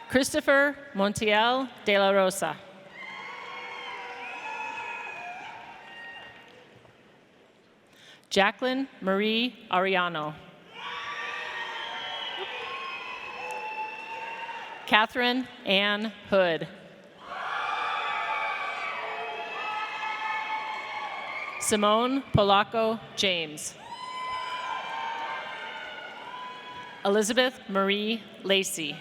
S9: Christopher Montiel de la Rosa. Jacqueline Marie Ariano. Catherine Ann Hood. Simone Polacco James. Elizabeth Marie Lacey.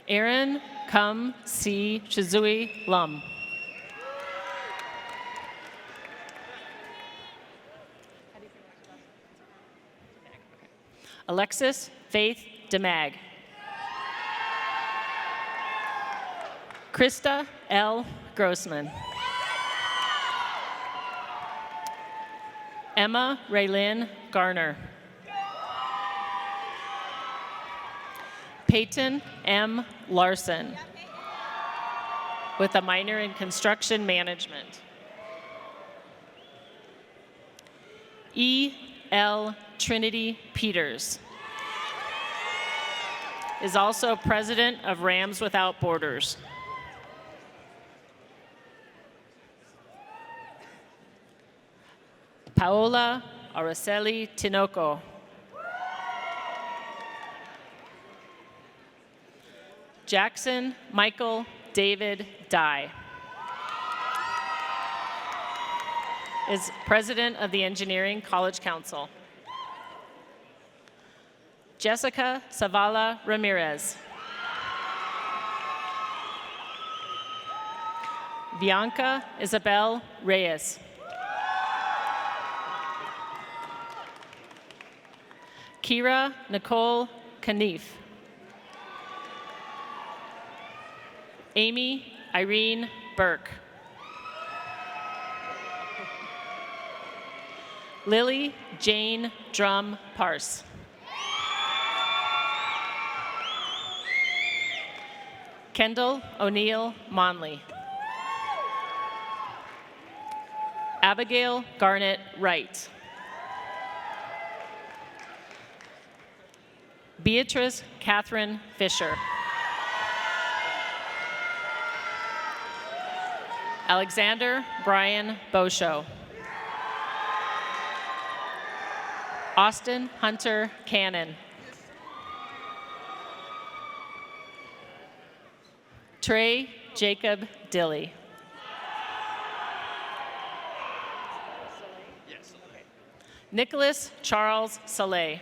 S9: Aaron Kum Si Chizui Lum. Alexis Faith DeMag. Krista L. Grossman. Emma Raylyn Garner. Peyton M. Larson, with a minor in construction management. E. L. Trinity Peters is also president of Rams Without Borders. Paola Araceli Tinoco. Jackson Michael David Dye is president of the Engineering College Council. Jessica Zavala Ramirez. Bianca Isabel Reyes. Kira Nicole Knief. Amy Irene Burke. Lily Jane Drum Parse. Kendall O'Neill Monley. Abigail Garnett Wright. Beatrice Catherine Fisher. Alexander Brian Bosho. Austin Hunter Cannon. Trey Jacob Dilly. Nicholas Charles Saleh.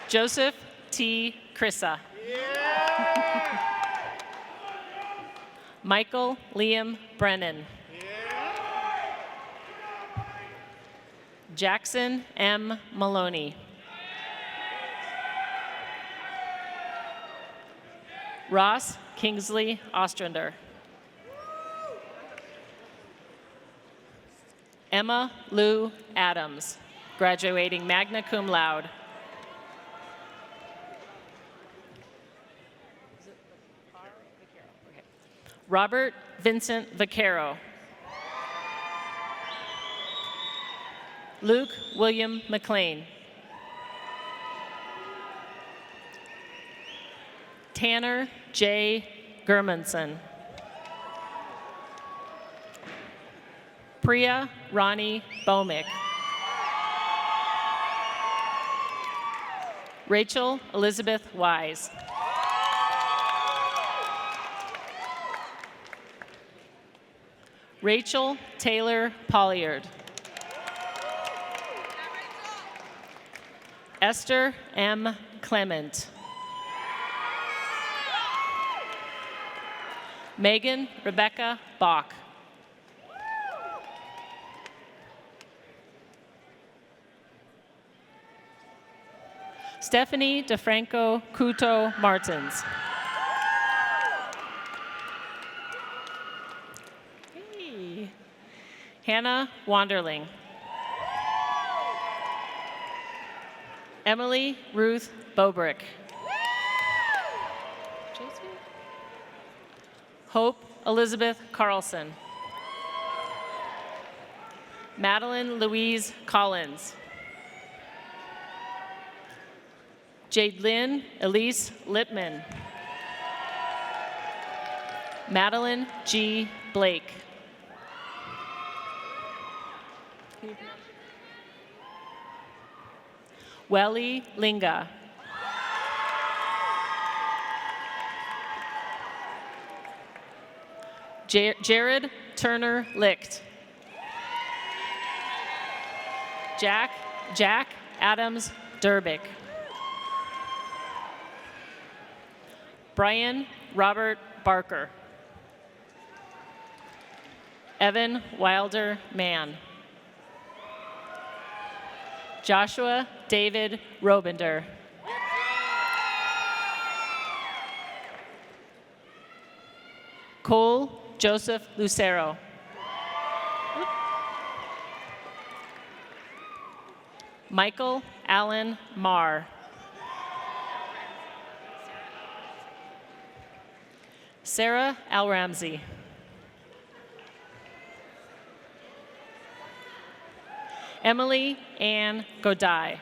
S9: Joseph T. Chrissa. Michael Liam Brennan. Jackson M. Maloney. Ross Kingsley Ostrander. Emma Lou Adams, graduating magna cum laude. Robert Vincent Vaquero. Luke William McLean. Tanner J. Germanson. Priya Ronnie Bomick. Rachel Elizabeth Wise. Rachel Taylor Polliard. Esther M. Clement. Megan Rebecca Bach. Stephanie DeFranco Couto Martins. Hey. Hannah Wanderling. Emily Ruth Bobrick. Hope Elizabeth Carlson. Madeline Louise Collins. Jadelyn Elise Lippman. Madeline G. Blake. Welly Linga. Jared Turner Licht. Jack Adams Durbick. Brian Robert Barker. Evan Wilder Mann. Joshua David Robender. Cole Joseph Lucero. Michael Allen Marr. Sarah Al Ramsey. Emily Ann Godai.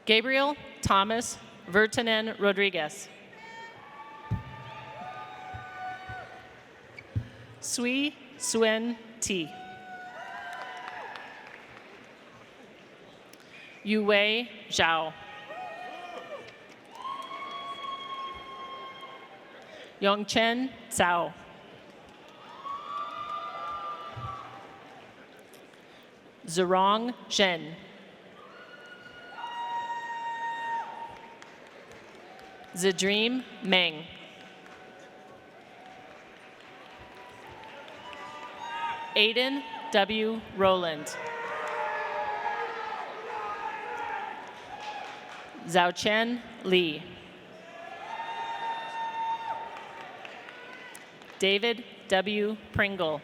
S9: Gabriel Thomas Vertanen Rodriguez. Sui Suen T. Yue Zhao. Yongchen Zhao. Zerong Zhen. Zadream Meng. Aiden W. Rowland. Zhaochen Li. David W. Pringle.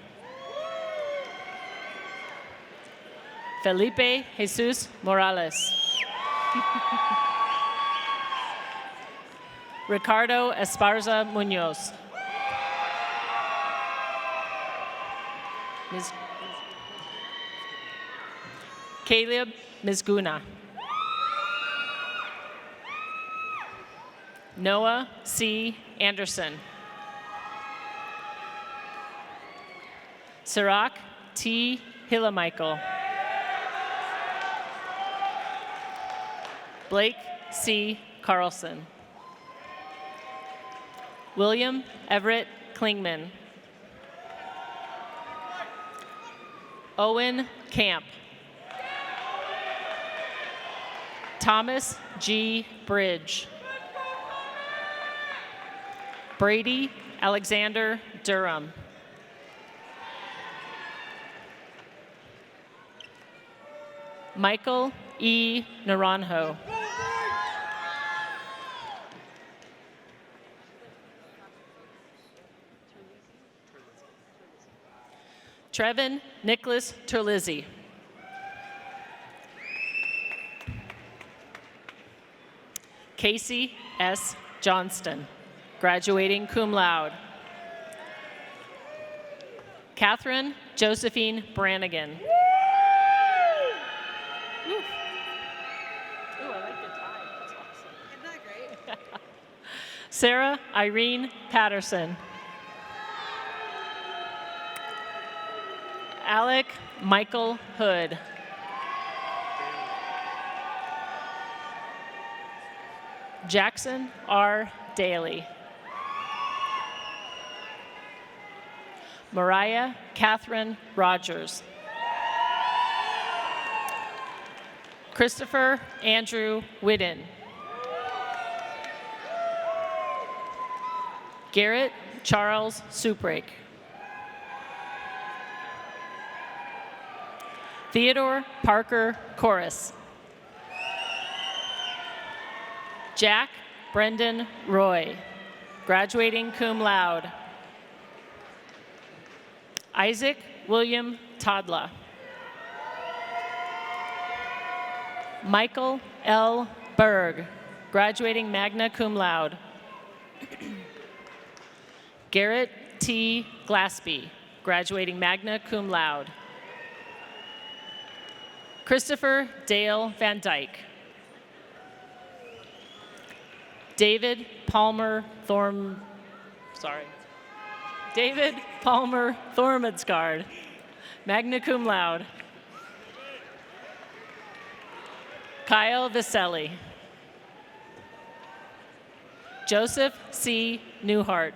S9: Felipe Jesus Morales. Ricardo Esparza Munoz. Caleb Mizguna. Noah C. Anderson. Sirach T. Hillamichael. Blake C. Carlson. William Everett Klingman. Owen Camp. Thomas G. Bridge. Brady Alexander Durham. Michael E. Naranjo. Trevin Nicholas Terlizzi. Casey S. Johnston, graduating cum laude. Catherine Josephine Brannigan. Ooh, I like the tie. That's awesome. Isn't that great? Sarah Irene Patterson. Alec Michael Hood. Jackson R. Daly. Mariah Catherine Rogers. Christopher Andrew Whidden. Garrett Charles Suprake. Theodore Parker Corris. Jack Brendan Roy, graduating cum laude. Isaac William Todla. Michael L. Berg, graduating magna cum laude. Garrett T. Glaspie, graduating magna cum laude. Christopher Dale Van Dyke. David Palmer David Palmer Thormadsgaard, magna cum laude. Kyle Viselli. Joseph C. Newhart.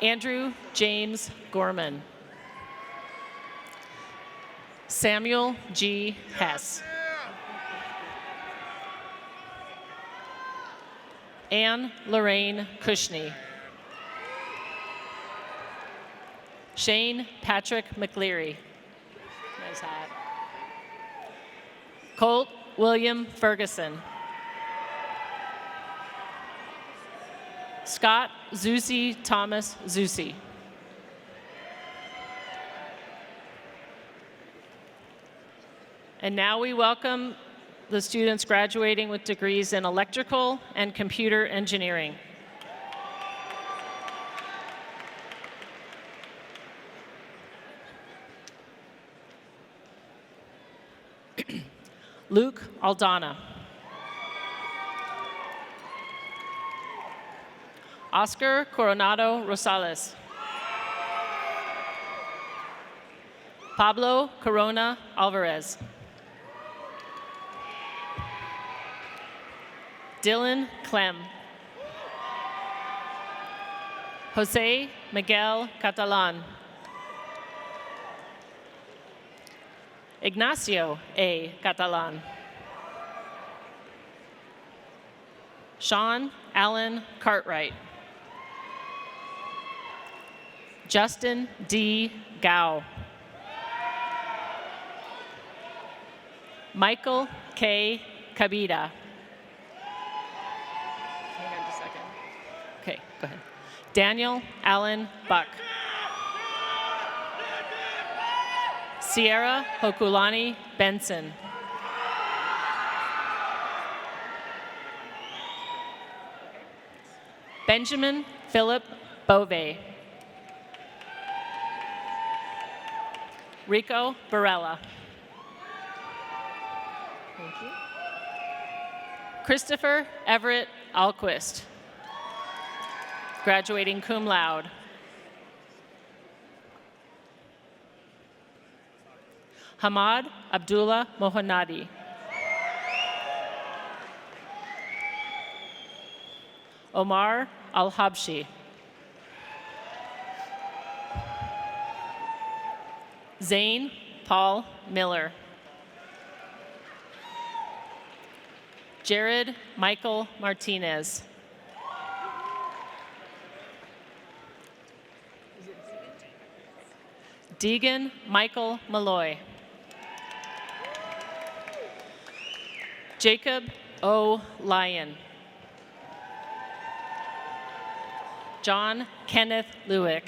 S9: Andrew James Gorman. Samuel G. Hess. Anne Lorraine Cushney. Shane Patrick McLeary. Nice hat. Colt William Ferguson. Scott Zusi Thomas Zusi. And now we welcome the students graduating with degrees in electrical and computer engineering. Luke Aldana. Oscar Coronado Rosales. Pablo Corona Alvarez. Dylan Clem. Jose Miguel Catalan. Ignacio A. Catalan. Sean Allen Cartwright. Justin D. Gao. Michael K. Cabida. Hang on just a second. Okay, go ahead. Daniel Allen Buck. Sierra Hokulani Benson. Benjamin Philip Bove. Rico Barella. Thank you. Christopher Everett Alquist, graduating cum laude. Hamad Abdullah Mohanadi. Omar Al-Habshi. Zane Paul Miller. Jared Michael Martinez. Deegan Michael Malloy. Jacob O. Lyon. John Kenneth Lewick.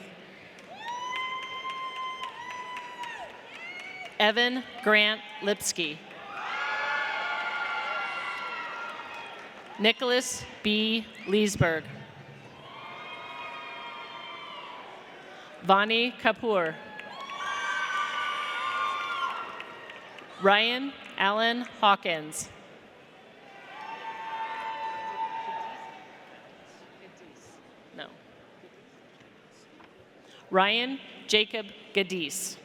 S9: Evan Grant Lipsky. Nicholas B. Leesburg. Vani Kapoor. Ryan Allen Hawkins. No. Ryan Jacob Gadis.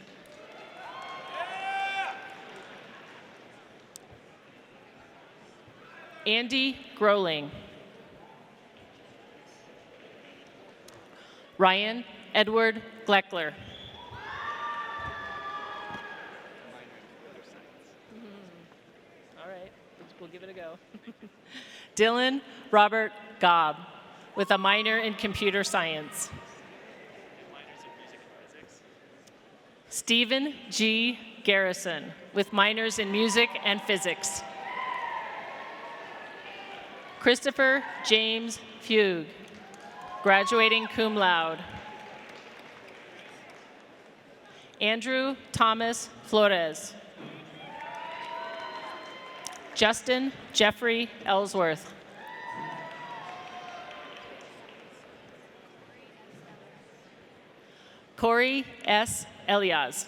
S9: Andy Groling. Ryan Edward Gleckler. All right, we'll give it a go. Dylan Robert Gobb with a minor in computer science. Stephen G. Garrison with minors in music and physics. Christopher James Fugue, graduating cum laude. Andrew Thomas Flores. Justin Jeffrey Ellsworth. Corey S. Elias.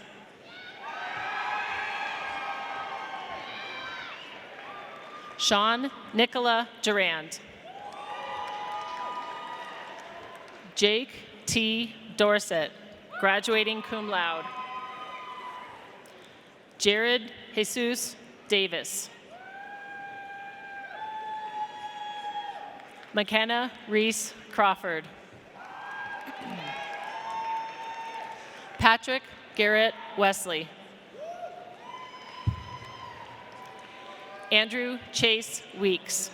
S9: Sean Nicola Durand. Jake T. Dorset, graduating cum laude. Jared Jesus Davis. McKenna Reese Crawford. Patrick Garrett Wesley. Andrew Chase Weeks.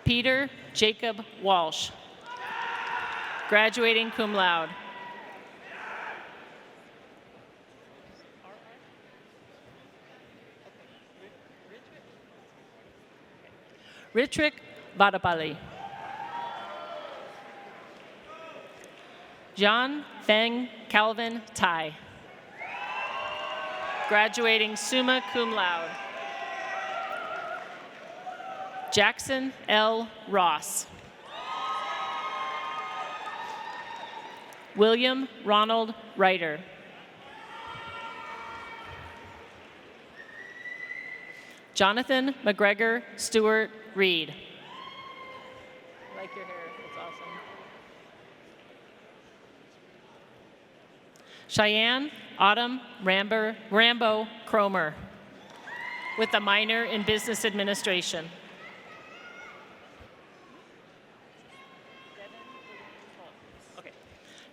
S9: Peter Jacob Walsh, graduating cum laude. Ritrick Vadapalli. John Feng Calvin Tai, graduating summa cum laude. Jackson L. Ross. William Ronald Reiter. Jonathan McGregor Stewart Reed. I like your hair, it's awesome. Cheyenne Autumn Rambo Cromer with a minor in business administration.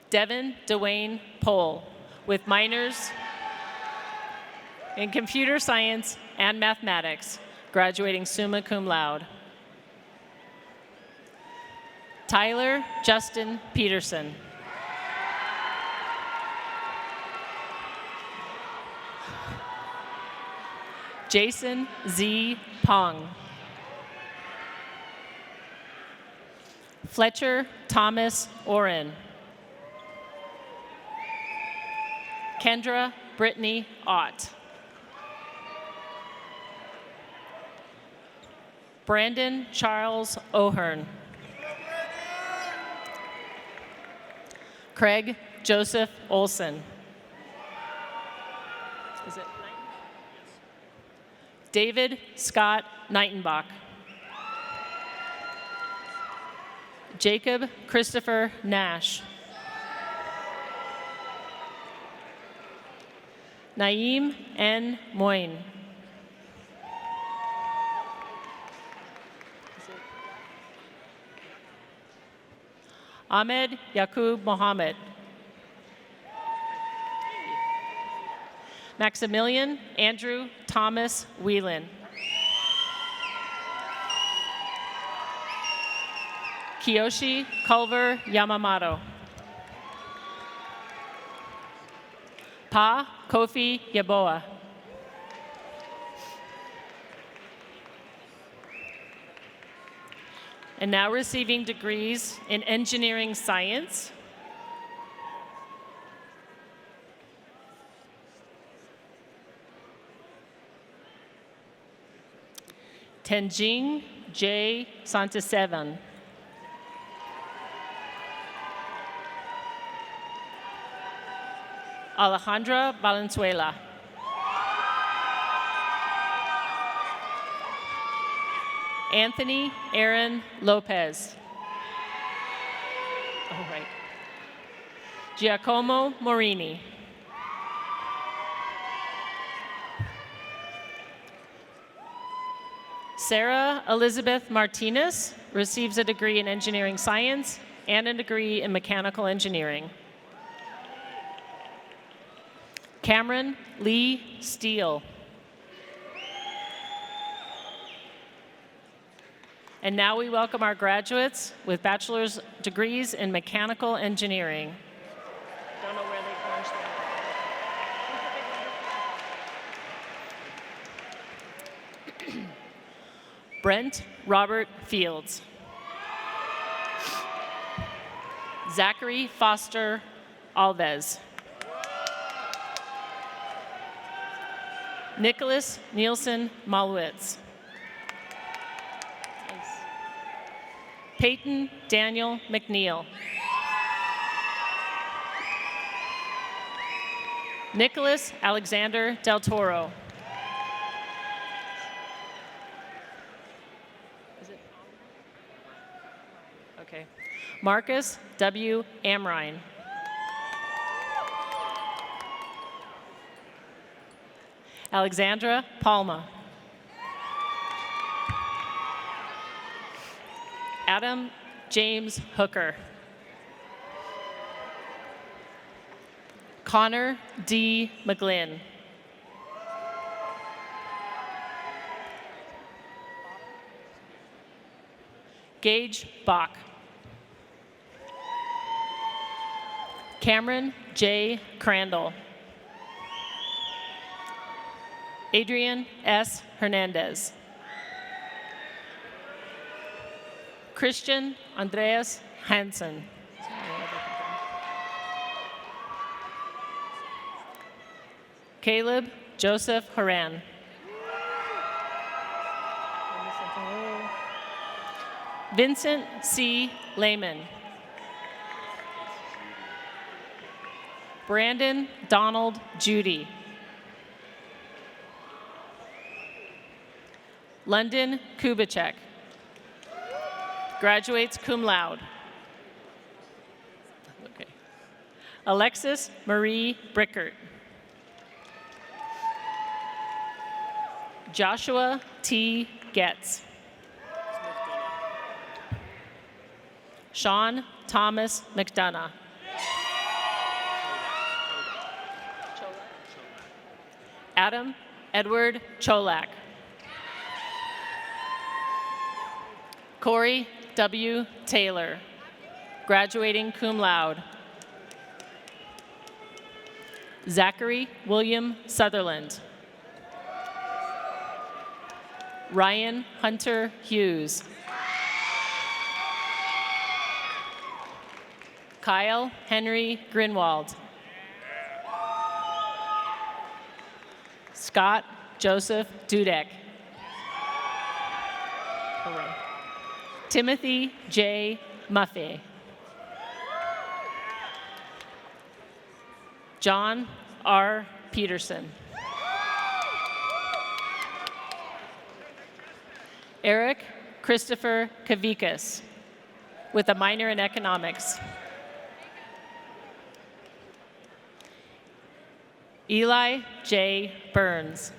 S9: Devin Dwayne Pohl with minors in computer science and mathematics, graduating summa cum laude. Tyler Justin Peterson. Jason Z. Pong. Fletcher Thomas Oren. Kendra Brittany Ott. Brandon Charles O'Hearn. Craig Joseph Olson. Is it Knighton? David Scott Knightenbach. Jacob Christopher Nash. Naeem N. Moyne. Ahmed Yaqub Mohammed. Maximilian Andrew Thomas Whelan. Kiyoshi Culver Yamamoto. Pa Kofi Yaboa. and now receiving degrees in engineering science, Tenjing J. Santasevan. Alejandra Valenzuela. Anthony Aaron Lopez. All right. Giacomo Morini. Sarah Elizabeth Martinez receives a degree in engineering science and a degree in mechanical engineering. Cameron Lee Steele. And now we welcome our graduates with bachelor's degrees in mechanical engineering. Don't know where they orange them. Brent Robert Fields. Zachary Foster Alves. Nicholas Nielsen Malwitz. Peyton Daniel McNeil. Nicholas Alexander Del Toro. Is it? Okay. Marcus W. Amrine. Alexandra Palma. Adam James Hooker. Connor D. McGlynn. Gage Bach. Cameron J. Crandall. Adrian S. Hernandez. Christian Andreas Hansen. Caleb Joseph Haran. Vincent C. Lehman. Brandon Donald Judy. London Kubicek. Graduates cum laude. Okay. Alexis Marie Brickert. Joshua T. Getz. Sean Thomas McDonough. Adam Edward Cholak. Corey W. Taylor, graduating cum laude. Zachary William Sutherland. Ryan Hunter Hughes. Kyle Henry Grinwald. Scott Joseph Dudek. Timothy J. Muffey. John R. Peterson. Eric Christopher Kavikas with a minor in economics. Eli J. Burns.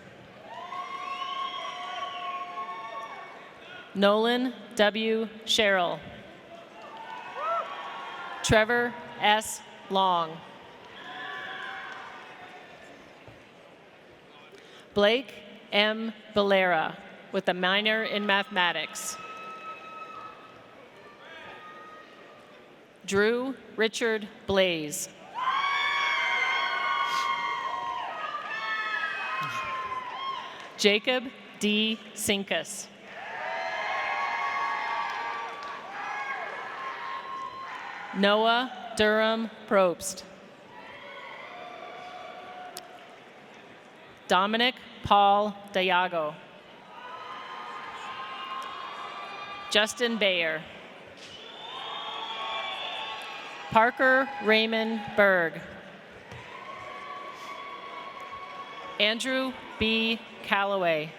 S9: Nolan W. Sherrill. Trevor S. Long. Blake M. Valera with a minor in mathematics. Drew Richard Blaze. Jacob D. Sinkus. Noah Durham Probst. Dominic Paul Diago. Justin Bayer. Parker Raymond Berg. Andrew B. Calloway.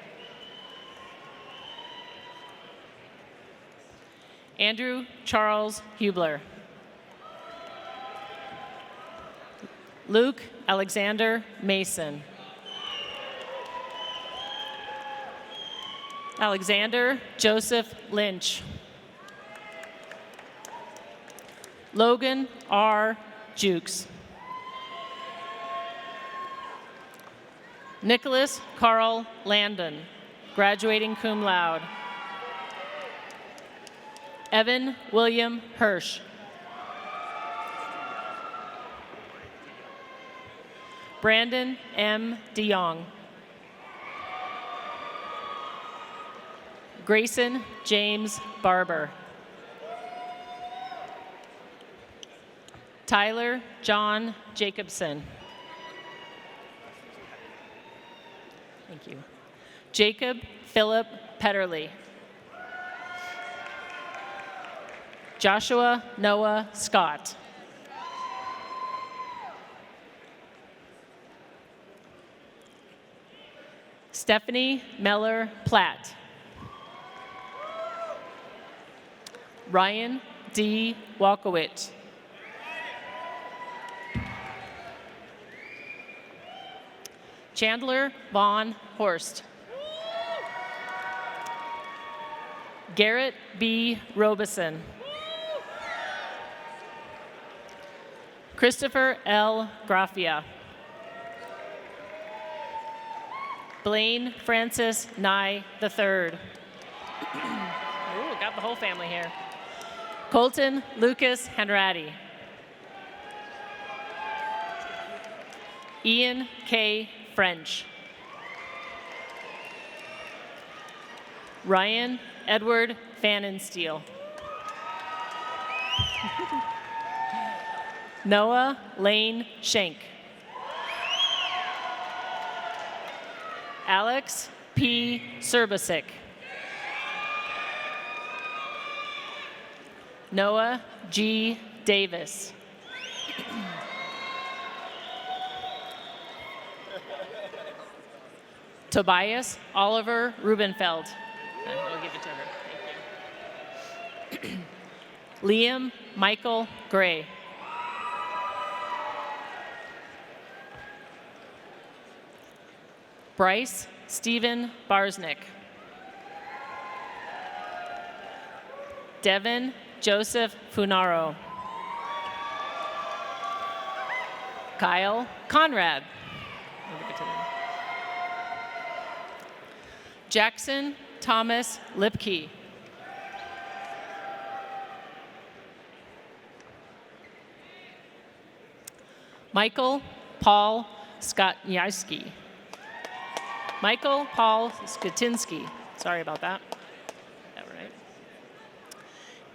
S9: Andrew Charles Hubler. Luke Alexander Mason. Alexander Joseph Lynch. Logan R. Jukes. Nicholas Carl Landon, graduating cum laude. Evan William Hirsch. Brandon M. DeYoung. Grayson James Barber. Tyler John Jacobson. Thank you. Jacob Philip Petterly. Joshua Noah Scott. Stephanie Meller Platt. Ryan D. Walkowicz. Chandler Vaughn Horst. Garrett B. Robeson. Christopher L. Graffia. Blaine Francis Nye III. Ooh, got the whole family here. Colton Lucas Henratty. Ian K. French. Ryan Edward Fannensteel. Noah Lane Schenk. Alex P. Serbasic. Noah G. Davis. Tobias Oliver Rubenfeld. We'll give it to her. Thank you. Liam Michael Gray. Bryce Stephen Barsnick. Devin Joseph Funaro. Kyle Conrad. We'll give it to them. Jackson Thomas Lipke. Michael Paul Skotniewski. Michael Paul Skutinsky. Sorry about that. That right.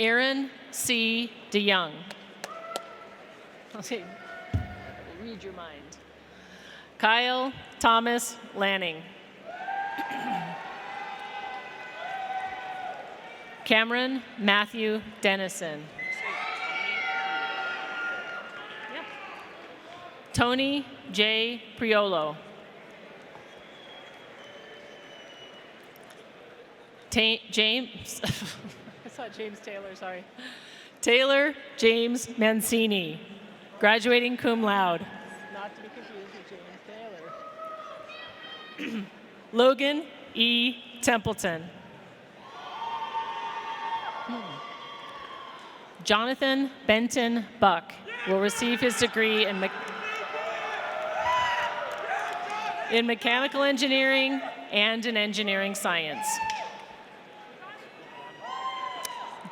S9: Aaron C. DeYoung. I'll say, read your mind. Kyle Thomas Lanning. Cameron Matthew Dennison. Yep. Tony J. Priolo. James, I thought James Taylor, sorry. Taylor James Mancini, graduating cum laude. Not to be confused with James Taylor. Logan E. Templeton. Jonathan Benton Buck will receive his degree in mechanical engineering and in engineering science.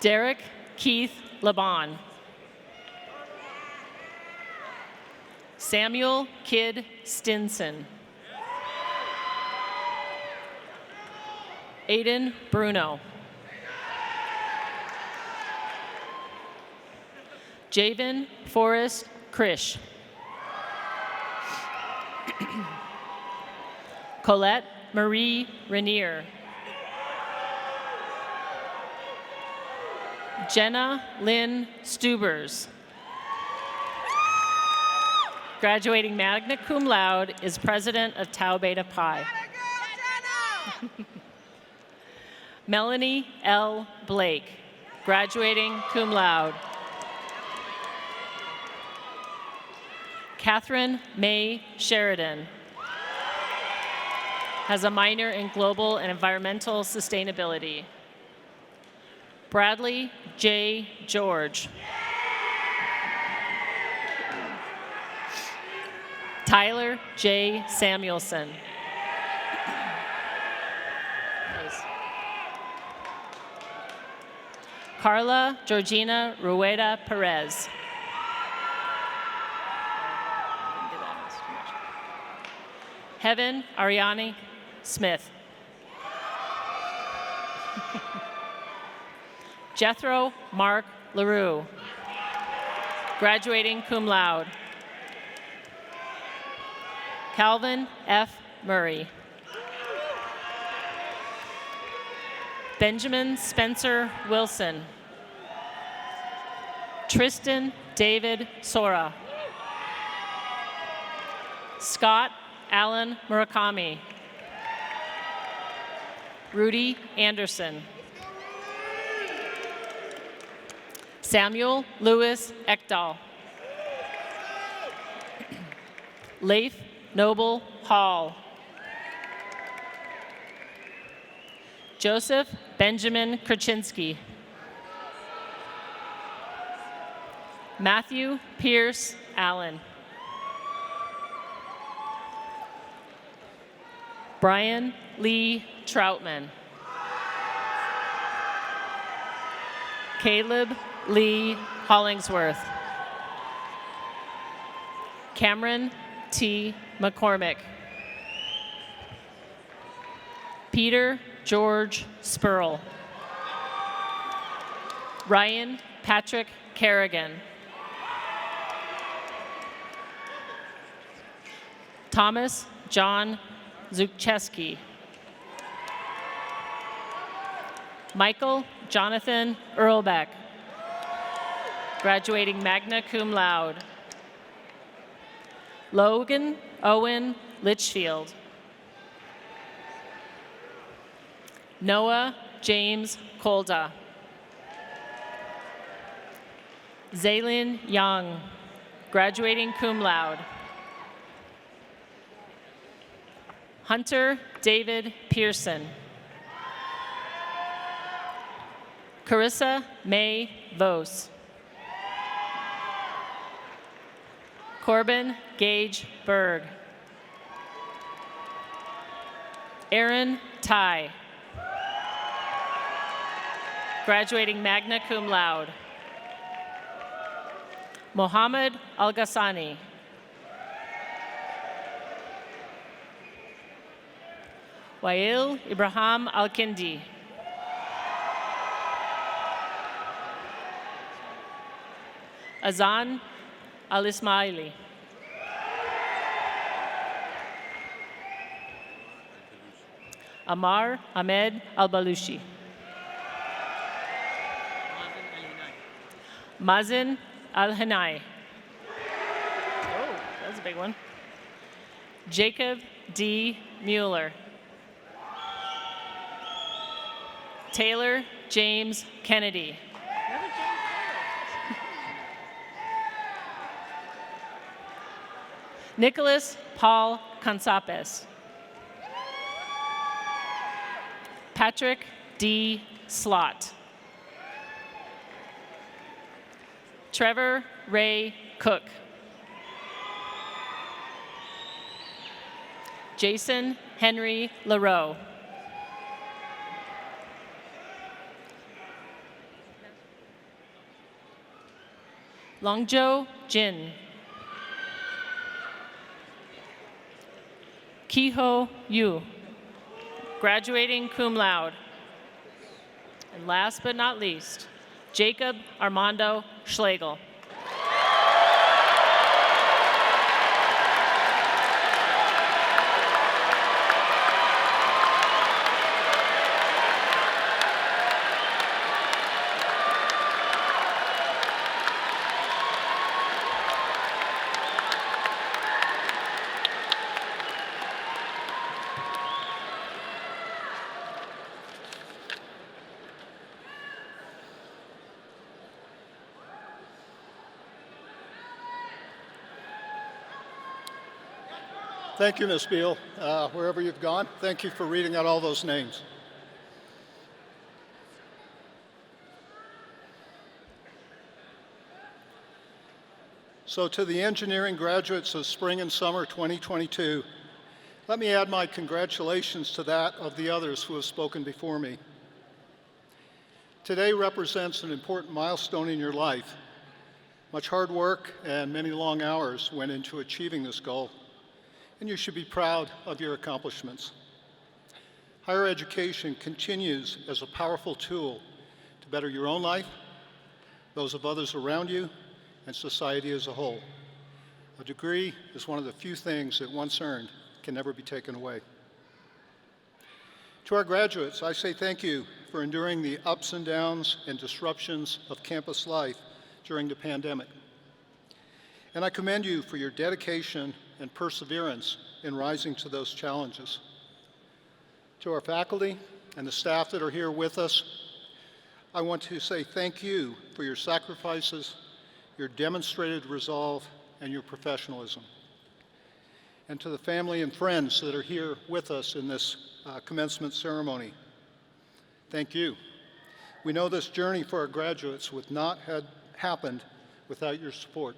S9: Derek Keith Laban. Samuel Kidd Stinson. Aiden Bruno. Javen Forrest Krish. Colette Marie Rainier. Jenna Lynn Stubers. Graduating magna cum laude is president of Tau Beta Pi. Melanie L. Blake, graduating cum laude. Catherine May Sheridan has a minor in global and environmental sustainability. Bradley J. George. Tyler J. Samuelson. Nice. Carla Georgina Rueda Perez. Heaven Ariani Smith. Jethro Mark LaRue, graduating cum laude. Calvin F. Murray. Benjamin Spencer Wilson. Tristan David Sora. Scott Allen Murakami. Rudy Anderson. Samuel Lewis Ekdahl. Leif Noble Hall. Joseph Benjamin Kraczynski. Matthew Pierce Allen. Brian Lee Troutman. Caleb Lee Hollingsworth. Cameron T. McCormick. Peter George Spurl. Ryan Patrick Kerrigan. Thomas John Zukcheski. Michael Jonathan Earlbeck, graduating magna cum laude. Logan Owen Litchfield. Noah James Kolda. Zaylin Young, graduating cum laude. Hunter David Pearson. Carissa May Vos. Corbin Gage Berg. Aaron Ty, graduating magna cum laude. Mohammed Al-Ghassani. Wael Ibrahim Al-Kindi. Azan Al-Ismaili. Amar Ahmed Al-Balushi. Mazin Al-Hanai. Oh, that's a big one. Jacob D. Mueller. Taylor James Kennedy. Nicholas Paul Consapes. Patrick D. Slott. Trevor Ray Cook. Jason Henry LaRoe. Longjo Jin. Kiho Yu, graduating cum laude. And last but not least, Jacob Armando Schlegel.
S3: Thank you, Ms. Beal, wherever you've gone. Thank you for reading out all those names. So to the engineering graduates of spring and summer 2022, let me add my congratulations to that of the others who have spoken before me. Today represents an important milestone in your life. Much hard work and many long hours went into achieving this goal, and you should be proud of your accomplishments. Higher education continues as a powerful tool to better your own life, those of others around you, and society as a whole. A degree is one of the few things that once earned can never be taken away. To our graduates, I say thank you for enduring the ups and downs and disruptions of campus life during the pandemic. And I commend you for your dedication and perseverance in rising to those challenges. To our faculty and the staff that are here with us, I want to say thank you for your sacrifices, your demonstrated resolve, and your professionalism. And to the family and friends that are here with us in this commencement ceremony, thank you. We know this journey for our graduates would not have happened without your support.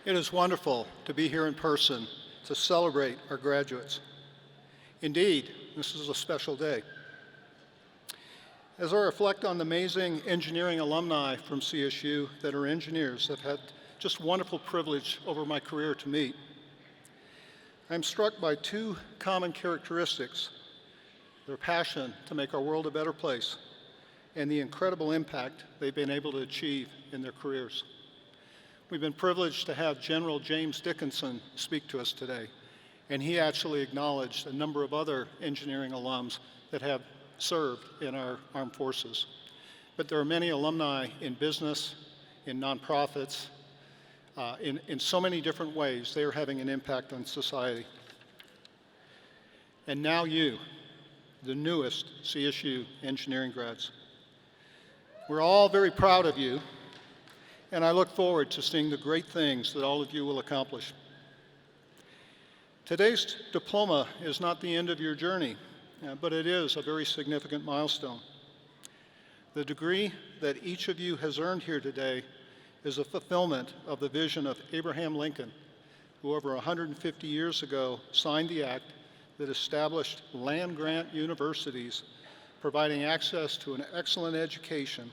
S3: It is wonderful to be here in person to celebrate our graduates. Indeed, this is a special day. As I reflect on the amazing engineering alumni from CSU that are engineers I've had just wonderful privilege over my career to meet, I'm struck by two common characteristics: their passion to make our world a better place and the incredible impact they've been able to achieve in their careers. We've been privileged to have General James Dickinson speak to us today, and he actually acknowledged a number of other engineering alums that have served in our armed forces. But there are many alumni in business, in nonprofits, in so many different ways. They are having an impact on society. And now you, the newest CSU engineering grads. We're all very proud of you, and I look forward to seeing the great things that all of you will accomplish. Today's diploma is not the end of your journey, but it is a very significant milestone. The degree that each of you has earned here today is a fulfillment of the vision of Abraham Lincoln, who over 150 years ago signed the act that established land-grant universities, providing access to an excellent education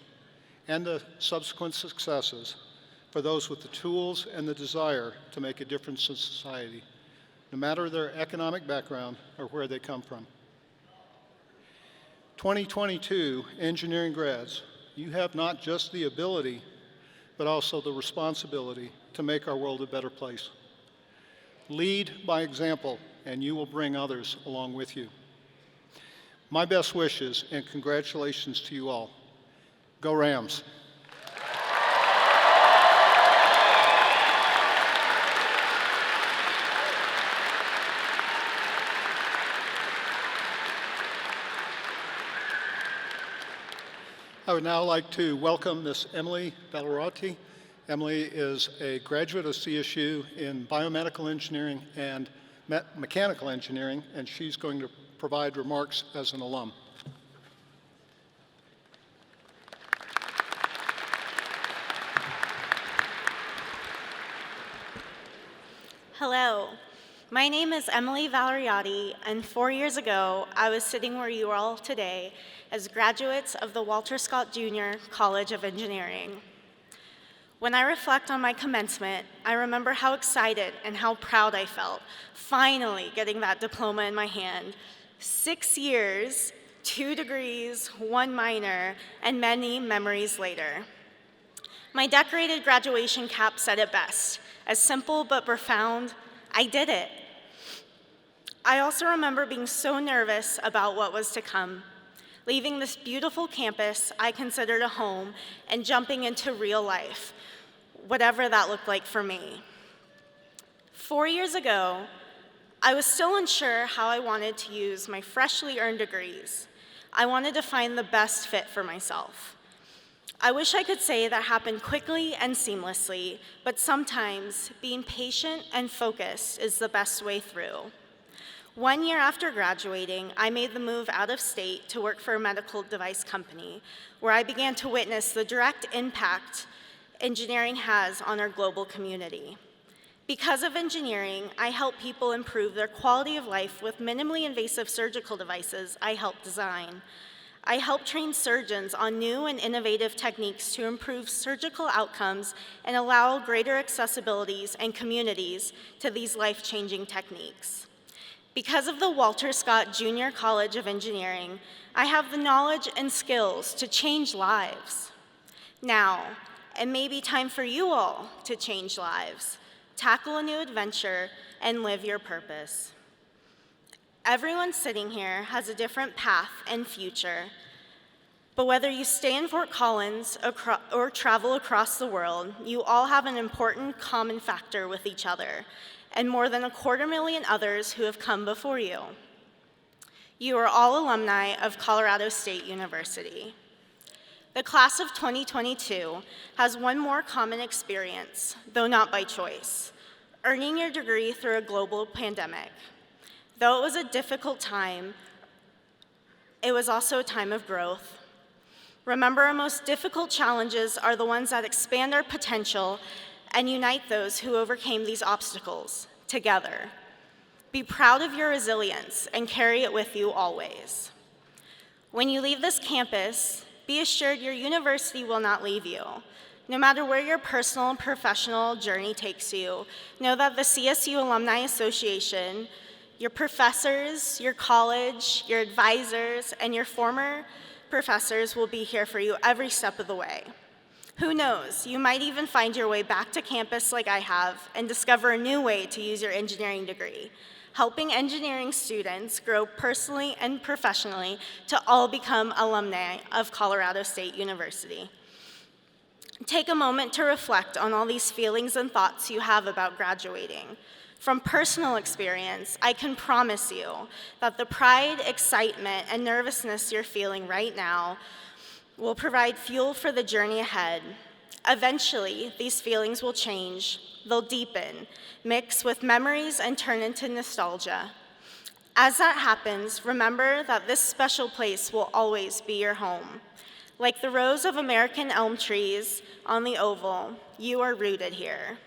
S3: and the subsequent successes for those with the tools and the desire to make a difference in society, no matter their economic background or where they come from. 2022 engineering grads, you have not just the ability, but also the responsibility to make our world a better place. Lead by example, and you will bring others along with you. My best wishes and congratulations to you all. Go Rams. I would now like to welcome Miss Emily Valorati. Emily is a graduate of CSU in biomedical engineering and mechanical engineering, and she's going to provide remarks as an alum.
S10: Hello, my name is Emily Valorati, and 4 years ago, I was sitting where you are all today as graduates of the Walter Scott Jr. College of Engineering. When I reflect on my commencement, I remember how excited and how proud I felt, finally getting that diploma in my hand. 6 years, 2 degrees, 1 minor, and many memories later. My decorated graduation cap said it best. As simple but profound, I did it. I also remember being so nervous about what was to come, leaving this beautiful campus I considered a home and jumping into real life, whatever that looked like for me. 4 years ago, I was still unsure how I wanted to use my freshly earned degrees. I wanted to find the best fit for myself. I wish I could say that happened quickly and seamlessly, but sometimes being patient and focused is the best way through. 1 year after graduating, I made the move out of state to work for a medical device company, where I began to witness the direct impact engineering has on our global community. Because of engineering, I help people improve their quality of life with minimally invasive surgical devices I help design. I help train surgeons on new and innovative techniques to improve surgical outcomes and allow greater accessibilities and communities to these life-changing techniques. Because of the Walter Scott Junior College of Engineering, I have the knowledge and skills to change lives. Now, it may be time for you all to change lives, tackle a new adventure, and live your purpose. Everyone sitting here has a different path and future, but whether you stay in Fort Collins or travel across the world, you all have an important common factor with each other, and more than 250,000 others who have come before you. You are all alumni of Colorado State University. The class of 2022 has one more common experience, though not by choice: earning your degree through a global pandemic. Though it was a difficult time, it was also a time of growth. Remember, our most difficult challenges are the ones that expand our potential and unite those who overcame these obstacles together. Be proud of your resilience and carry it with you always. When you leave this campus, be assured your university will not leave you. No matter where your personal and professional journey takes you, know that the CSU Alumni Association, your professors, your college, your advisors, and your former professors will be here for you every step of the way. Who knows, you might even find your way back to campus like I have and discover a new way to use your engineering degree, helping engineering students grow personally and professionally to all become alumni of Colorado State University. Take a moment to reflect on all these feelings and thoughts you have about graduating. From personal experience, I can promise you that the pride, excitement, and nervousness you're feeling right now will provide fuel for the journey ahead. Eventually, these feelings will change, they'll deepen, mix with memories, and turn into nostalgia. As that happens, remember that this special place will always be your home. Like the rows of American elm trees on the oval, you are rooted here.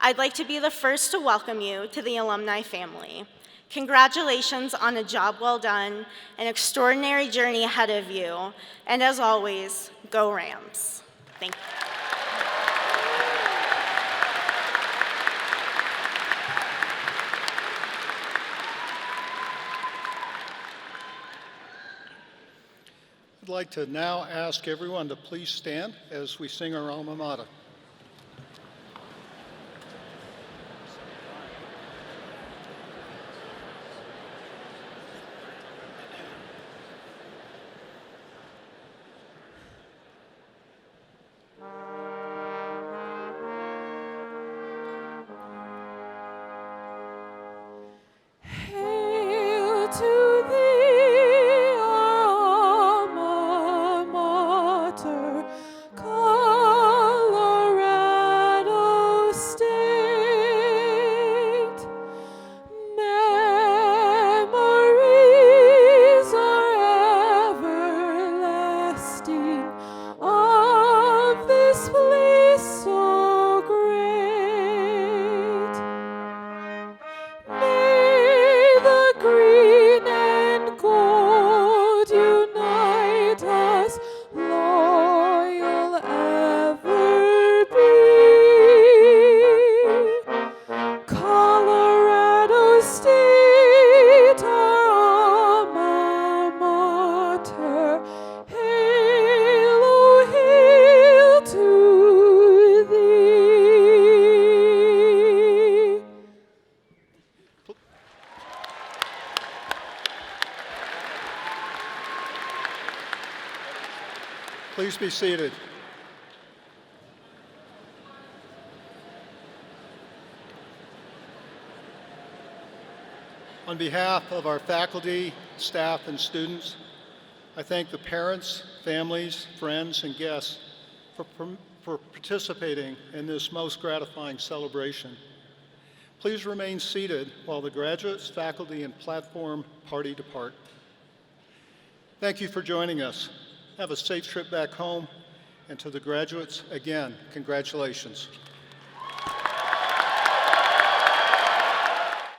S10: I'd like to be the first to welcome you to the alumni family. Congratulations on a job well done, an extraordinary journey ahead of you, and as always, go Rams. Thank you.
S3: I'd like to now ask everyone to please stand as we sing our Alma Mater.
S2: Hail to thee, our alma mater, Colorado State. Memories are everlasting of this place so great. May the green and gold unite us, loyal ever be. Colorado State, our alma mater, hail, oh, hail to thee.
S3: Please be seated. On behalf of our faculty, staff, and students, I thank the parents, families, friends, and guests for participating in this most gratifying celebration. Please remain seated while the graduates, faculty, and platform party depart. Thank you for joining us. Have a safe trip back home, and to the graduates, again, congratulations.